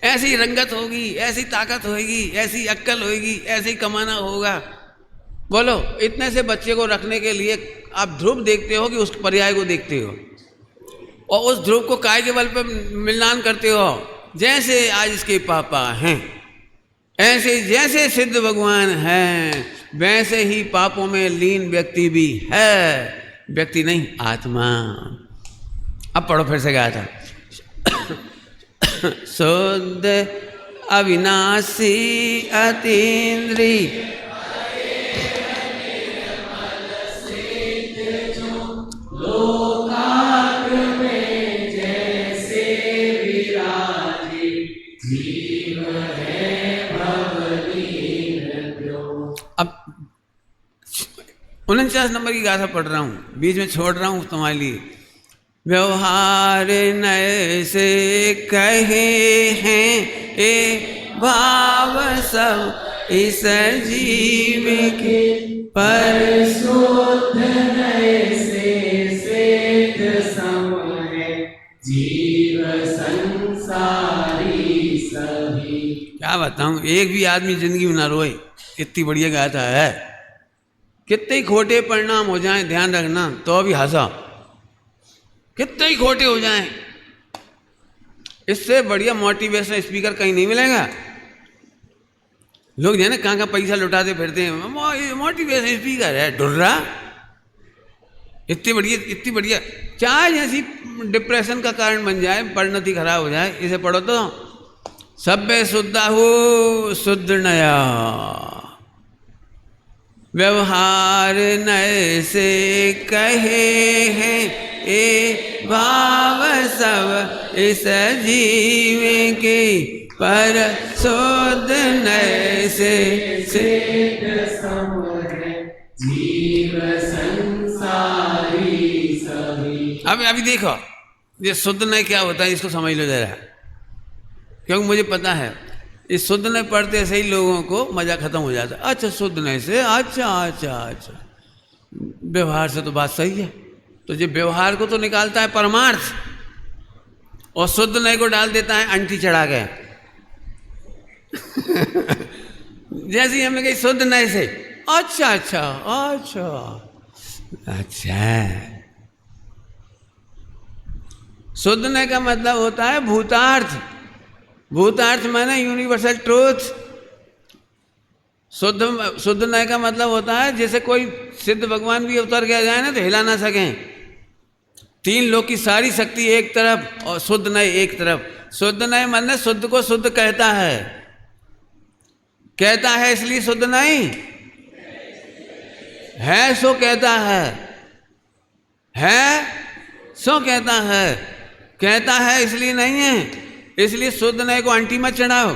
ऐसी रंगत होगी, ऐसी ताकत होगी, ऐसी अक्ल होगी, ऐसे ही कमाना होगा। बोलो, इतने से बच्चे को रखने के लिए आप ध्रुव देखते हो कि उस पर्याय को देखते हो? और उस ध्रुव को काय के बल पर मिलान करते हो? जैसे आज इसके पापा हैं, ऐसे जैसे सिद्ध भगवान हैं, वैसे ही पापों में लीन व्यक्ति भी है। व्यक्ति नहीं, आत्मा। अब पढ़ो फिर से, गाया था। शुद्ध अविनाशी अतीन्द्रिय अब 49 नंबर की गाथा पढ़ रहा हूँ, बीच में छोड़ रहा हूँ तुम्हारे लिए। व्यवहार नए से कहे हैं ए भाव सब इस जीव के, पर शुद्ध नए से सिद्ध सम है जीव संसारी सभी। क्या बताऊं, एक भी आदमी जिंदगी में ना रोए, कितनी बढ़िया गाथा है। कितने ही खोटे परिणाम हो जाएं, ध्यान रखना, तो भी हंसा। कितने ही खोटे हो जाएं, इससे बढ़िया मोटिवेशन स्पीकर कहीं नहीं मिलेगा। लोग जो है ना कहाँ पैसा लुटाते फिरते हैं, मोटिवेशन स्पीकर है ढुर्रा। इतनी बढ़िया चाहे जैसी डिप्रेशन का कारण बन जाए, परिणति खराब हो जाए, इसे पढ़ो तो सभ्य शुद्धा हो शुद्ध नया। व्यवहार नए से कहे हैं ए भाव सब इस जीव के, पर शुद्ध नए से सिद्ध सम है जीव संसारी सभी। अभी देखो, ये शुद्ध नए क्या होता है, इसको समझ लो जरा, क्योंकि मुझे पता है इस शुद्ध नए पढ़ते से ही लोगों को मजा खत्म हो जाता है। अच्छा शुद्ध नए से, अच्छा व्यवहार से तो बात सही है। तो जो व्यवहार को तो निकालता है परमार्थ, और शुद्ध नए को डाल देता है अंटी चढ़ा के। जैसे ही हमने कही शुद्ध नए से, अच्छा। शुद्ध नए का मतलब होता है भूतार्थ। भूतार्थ माने यूनिवर्सल ट्रूथ। शुद्ध नए का मतलब होता है जैसे कोई सिद्ध भगवान भी उतर गया जाए ना तो हिला ना सकें। 3 लोग की सारी शक्ति एक तरफ और शुद्ध नए एक तरफ। शुद्ध नए माने शुद्ध को शुद्ध कहता है इसलिए शुद्ध नहीं है सो कहता है सो कहता है इसलिए नहीं है। इसलिए शुद्ध नए को आंटी मत चढ़ाओ,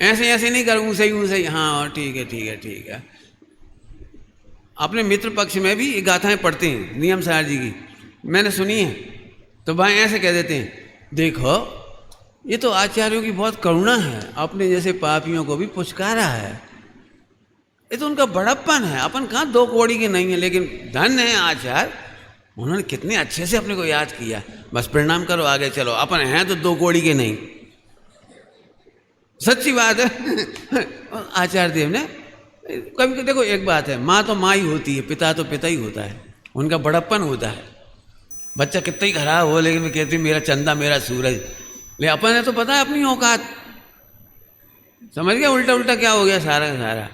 ऐसे ऐसे नहीं कर, ऊंसे ही हाँ ठीक है। अपने मित्र पक्ष में भी ये गाथाएं पढ़ते हैं नियम सार जी की, मैंने सुनी है। तो भाई ऐसे कह देते हैं, देखो ये तो आचार्यों की बहुत करुणा है, अपने जैसे पापियों को भी पुचकारा है, ये तो उनका बड़प्पन है। अपन कहाँ 2 कौड़ी के नहीं है, लेकिन धन है आचार्य, उन्होंने कितने अच्छे से अपने को याद किया, बस प्रणाम करो आगे चलो। अपन हैं तो 2 कौड़ी के नहीं, सच्ची बात है। आचार्य देव ने कभी देखो, एक बात है, माँ तो माँ ही होती है, पिता तो पिता ही होता है, उनका बड़प्पन होता है। बच्चा कितना ही खराब हो, लेकिन मैं कहती हूँ मेरा चंदा मेरा सूरज, ले अपन ने तो पता है अपनी औकात। समझ गया उल्टा उल्टा क्या हो गया, सारा का सारा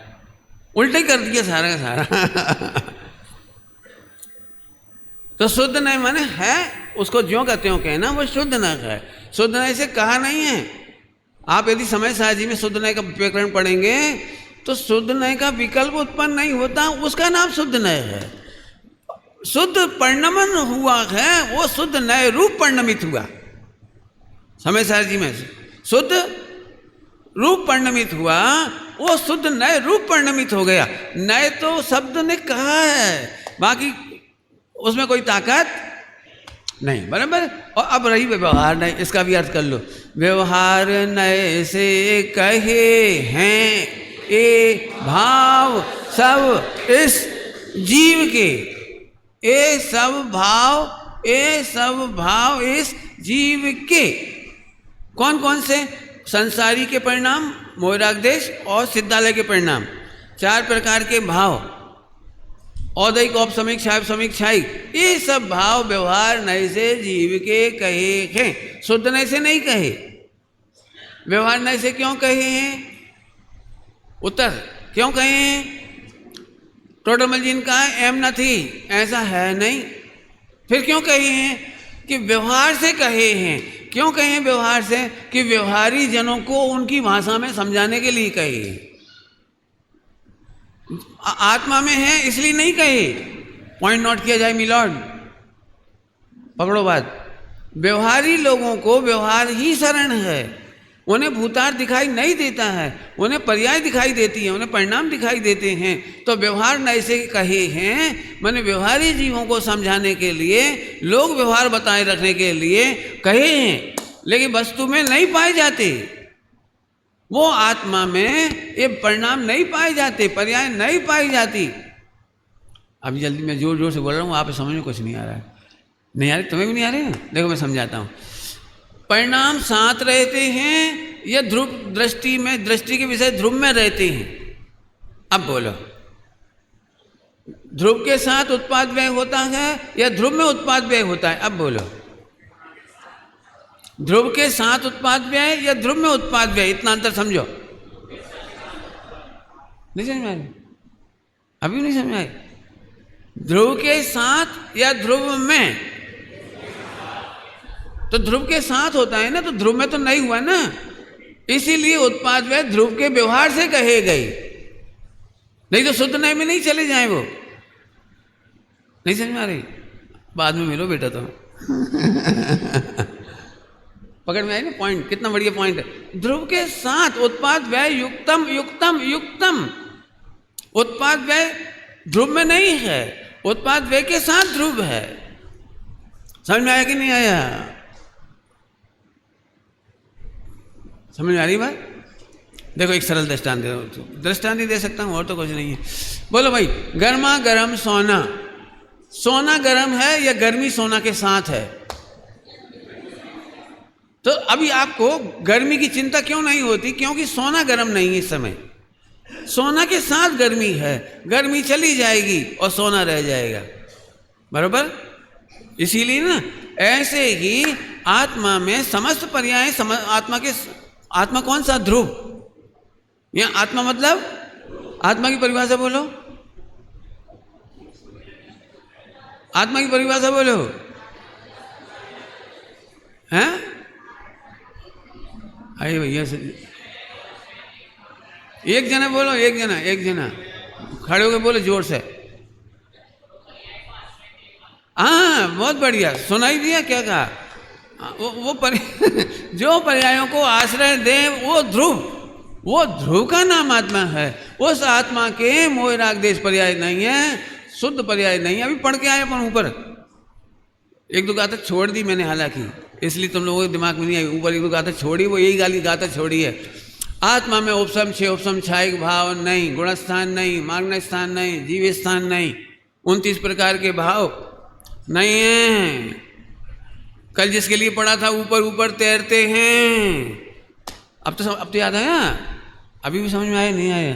उल्टा ही कर दिया सारा का सारा। तो शुद्ध नय माने है, उसको ज्यों कहते हो कहना, वो शुद्ध नय है। शुद्ध नय से कहा नहीं है। आप यदि समय साजी में शुद्ध नय का व्याकरण पढ़ेंगे तो शुद्ध नय का विकल्प उत्पन्न नहीं होता, उसका नाम शुद्ध नय है। शुद्ध परिणमन हुआ है, वो शुद्ध नय रूप परिणमित हुआ। समय सार जी में शुद्ध रूप परिणमित हुआ, वो शुद्ध नय रूप परिणमित हो गया। नय तो शब्द ने कहा है, बाकी उसमें कोई ताकत नहीं, बराबर। और अब रही व्यवहार नय, इसका भी अर्थ कर लो। व्यवहार नय से कहे हैं ये भाव सब इस जीव के, ये सब भाव इस जीव के। कौन कौन से? संसारी के परिणाम, मोहरागदेश और सिद्धालय के परिणाम, 4 प्रकार के भाव, औदैक औपसमिक सापसमिक क्षायिक, ये सब भाव व्यवहार नय से जीव के कहे हैं, शुद्ध नय से नहीं कहे। व्यवहार नय से क्यों कहे हैं? उत्तर क्यों कहे हैं? टोटल जी ने कहा एम न थी, ऐसा है नहीं। फिर क्यों कहे हैं? कि व्यवहार से कहे हैं। क्यों कहे हैं व्यवहार से? कि व्यवहारी जनों को उनकी भाषा में समझाने के लिए कहे हैं। आत्मा में है इसलिए नहीं कहे। पॉइंट नोट किया जाए मिलॉर्ड, पकड़ो बात। व्यवहारी लोगों को व्यवहार ही शरण है, उन्हें भूतार्थ दिखाई नहीं देता है, उन्हें पर्याय दिखाई देती है, उन्हें परिणाम दिखाई देते हैं। तो व्यवहार नय से कहे हैं, मैंने व्यवहारी जीवों को समझाने के लिए, लोग व्यवहार बताए रखने के लिए कहे हैं, लेकिन वस्तु में नहीं पाए जाते। वो आत्मा में ये परिणाम नहीं पाए जाते, पर्याय नहीं पाई जाती। अभी जल्दी मैं जोर जोर से बोल रहा हूँ, आप समझ में कुछ नहीं आ रहा है। नहीं आ रही? तुम्हें भी नहीं आ रही है? देखो मैं समझाता हूँ। परिणाम साथ रहते हैं या ध्रुव दृष्टि में, दृष्टि के विषय ध्रुव में रहते हैं। अब बोलो, ध्रुव के साथ उत्पाद व्यय होता है या ध्रुव में उत्पाद व्यय होता है? अब बोलो, ध्रुव के साथ उत्पाद व्यय या ध्रुव में उत्पाद व्यय, इतना अंतर समझो। नहीं समझ में आई? अभी नहीं समझ में आई? ध्रुव के साथ या ध्रुव में? तो ध्रुव के साथ होता है ना, तो ध्रुव में तो नहीं हुआ ना, इसीलिए उत्पाद व्यय ध्रुव के व्यवहार से कहे गई, नहीं तो शुद्ध नय में नहीं चले जाए वो। नहीं समझ में आ रही? बाद में मिलो बेटा तो। पकड़ में आई ना पॉइंट? कितना बढ़िया पॉइंट है। ध्रुव के साथ उत्पाद व्यय युक्तम युक्तम युक्तम। उत्पाद व्यय ध्रुव में नहीं है, उत्पाद व्यय के साथ ध्रुव है। समझ में आया कि नहीं आया? समझ में आ रही बात? देखो एक सरल दृष्टांत दृष्टांत दे सकता हूँ, और तो कुछ नहीं है। बोलो भाई, गर्मा गर्म सोना, सोना गर्म है या गर्मी सोना के साथ है? तो अभी आपको गर्मी की चिंता क्यों नहीं होती? क्योंकि सोना गर्म नहीं है इस समय, सोना के साथ गर्मी है। गर्मी चली जाएगी और सोना रह जाएगा, बराबर। इसीलिए ना, ऐसे ही आत्मा में समस्त पर्याय आत्मा के, आत्मा कौन सा? ध्रुव। यहां आत्मा मतलब, आत्मा की परिभाषा बोलो, आत्मा की परिभाषा बोलो। हैं? अरे भैया एक जना बोलो, एक जना खड़े होकर बोलो जोर से। हाँ बहुत बढ़िया, सुनाई दिया क्या कहा? जो पर्यायों को आश्रय दे वो ध्रुव का नाम आत्मा है। उस आत्मा के मोह राग देश पर्याय नहीं है, शुद्ध पर्याय नहीं है। अभी पढ़ के आए अपन ऊपर, एक दो गाथा छोड़ दी मैंने, हालांकि इसलिए तुम लोगों के दिमाग में नहीं आई। ऊपर एक दो गाथा छोड़ी, वो यही गाली गाथा छोड़ी है। आत्मा में उपसम छे उपसम छायक भाव नहीं, गुणस्थान नहीं, माग्न स्थान नहीं, जीव स्थान नहीं, 29 प्रकार के भाव नहीं है। कल जिसके लिए पढ़ा था ऊपर ऊपर तैरते हैं, अब तो याद आया? अभी भी समझ में आया नहीं आया?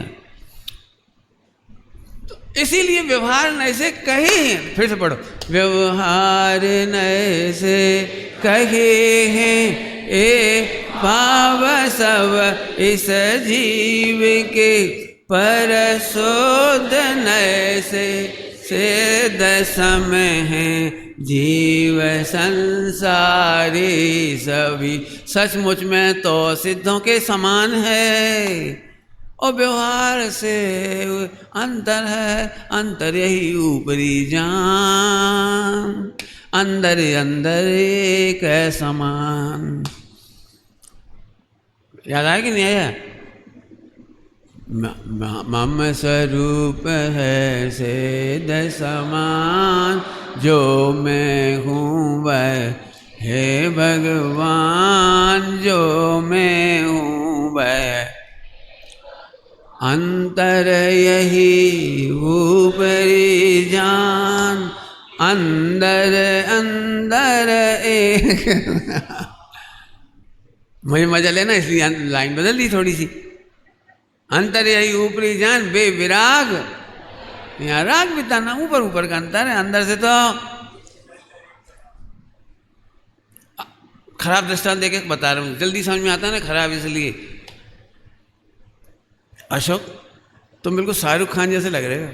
तो इसीलिए व्यवहार नए से कहे हैं। फिर से पढ़ो, व्यवहार नए से कहे हैं ए भाव सब इस जीव के, पर शोध नए से दसम है जीव संसारी सभी। सचमुच में तो सिद्धों के समान है, और व्यवहार से अंतर है, अंतर यही ऊपरी जान, अंदर अंदर एक है समान। याद आया कि नहीं आया? मम स्वरूप है सेद समान, जो मैं हूँ वह है भगवान, जो मैं हूँ वह अंतर यही ऊपरी जान, अंदर अंदर एक। मुझे मजा लेना इसलिए लाइन बदल दी थोड़ी सी। अंतर यही ऊपरी जान बे विराग, यहाँ राग बिताना ऊपर ऊपर का अंतर है, अंदर से तो खराब दृष्टांत देके बता रहा हूँ, जल्दी समझ में आता है ना खराब इसलिए। अशोक तुम बिल्कुल शाहरुख खान जैसे लग रहे हो,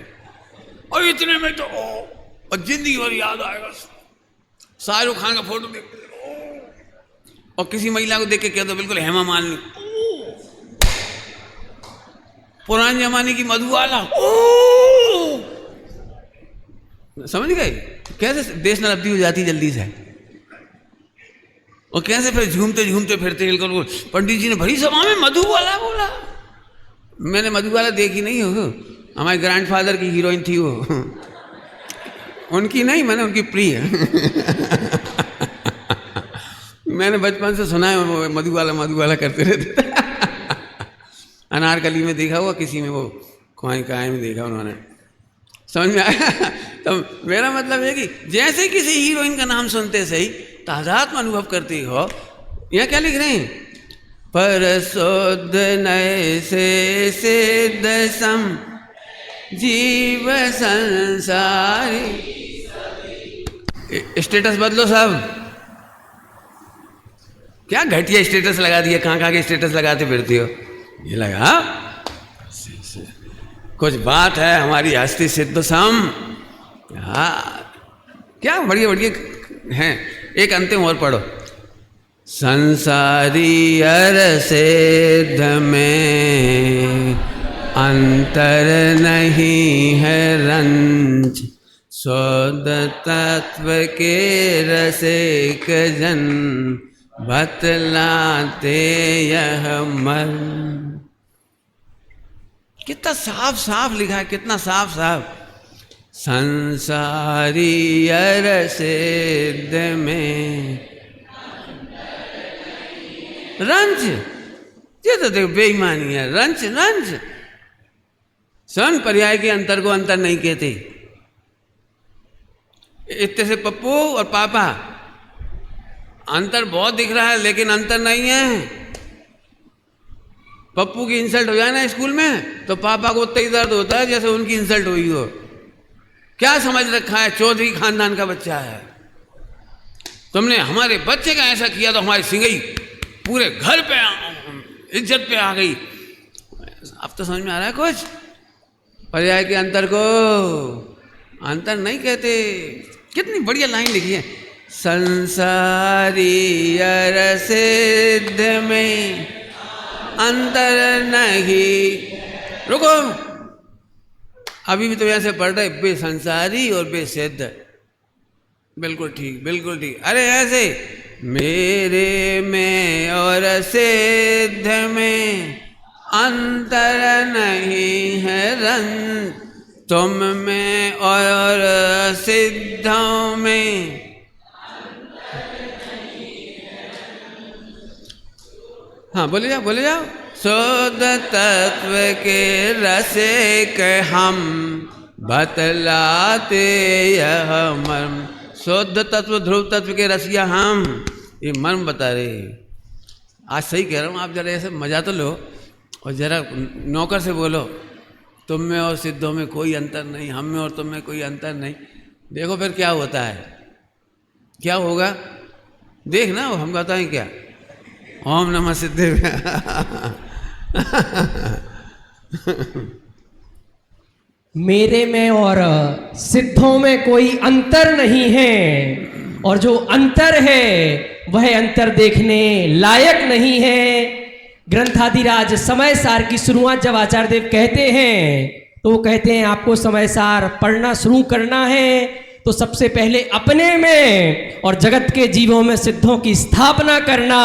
और इतने में तो और जिंदगी भर याद आएगा शाहरुख खान का फोटो देख के, और किसी महिला को देख के कह दो बिल्कुल हेमा मालिनी, पुराने जमाने की मधुबाला, समझ गए कैसे देश नलब्धी हो जाती जल्दी से, और कैसे फिर झूमते झूमते फिरते बिल्कुल। पंडित जी ने भरी सभा में मधुबाला बोला। मैंने मधुबाला देखी नहीं हो, हमारे ग्रैंडफादर की हीरोइन थी वो, उनकी नहीं, मैंने उनकी प्रिय। मैंने बचपन से सुना है वो मधुबाला मधुबाला करते रहते। अनारकली में देखा हुआ, किसी में वो कहाँ में देखा उन्होंने, समझ में आया? तो मेरा मतलब है कि जैसे किसी हीरोइन का नाम सुनते सही तादात्म अनुभव करते हो। यहाँ क्या लिख रहे हैं? पर शोध नए से दसम जीव संसारी। स्टेटस बदलो साहब, क्या घटिया स्टेटस लगा दिया, कहाँ के स्टेटस लगाते फिरती हो? ये लगा कुछ बात है हमारी हस्ती सिद्ध सम। क्या बढ़िया बढ़िया हैं। एक अंतिम और पढ़ो, संसारी अर सिद्ध में अंतर नहीं है रंज, शोध तत्व के रसिक जन बतलाते यह मन। कितना साफ साफ लिखा है, कितना साफ साफ। संसारी अर सिद्ध में रंज, ये तो देखो बेईमानी है। रंज रंज सन पर्याय के अंतर को अंतर नहीं कहते। इतने से पप्पू और पापा, अंतर बहुत दिख रहा है लेकिन अंतर नहीं है। पप्पू की इंसल्ट हो जाए ना स्कूल में तो पापा को उतना ही दर्द होता है जैसे उनकी इंसल्ट हुई हो। क्या समझ रखा है, चौधरी खानदान का बच्चा है, तुमने हमारे बच्चे का ऐसा किया तो हमारी सिंगई पूरे घर पे इज्जत पे आ गई। अब तो समझ में आ रहा है कुछ? पर्याय के अंतर को अंतर नहीं कहते। कितनी बढ़िया लाइन लिखी है, संसारी अर सिद्ध में अंतर नहीं। रुको, अभी भी तो ऐसे पढ़ रहे, बे संसारी और बे सिद्ध। बिल्कुल ठीक, बिल्कुल ठीक। अरे ऐसे मेरे में और सिद्ध में अंतर नहीं है रंग, तुम में और सिद्धों में। हाँ बोले जाओ, बोले जाओ। शुद्ध तत्व के रसिक हम बतलाते यह मर्म। शुद्ध तत्व, ध्रुव तत्व के रसिया हम ये मर्म बता रहे। आज सही कह रहा हूँ, आप जरा ऐसे मजा तो लो और जरा नौकर से बोलो तुम में और सिद्धों में कोई अंतर नहीं, हम में और तुम में कोई अंतर नहीं। देखो फिर क्या होता है, क्या होगा देखना। हम बताएं क्या? ओम नमः सिद्धेभ्य। मेरे में और सिद्धों में कोई अंतर नहीं है, और जो अंतर है वह अंतर देखने लायक नहीं है। ग्रंथाधिराज समय सार की शुरुआत जब आचार्य देव कहते हैं तो वो कहते हैं आपको समय सार पढ़ना शुरू करना है तो सबसे पहले अपने में और जगत के जीवों में सिद्धों की स्थापना करना।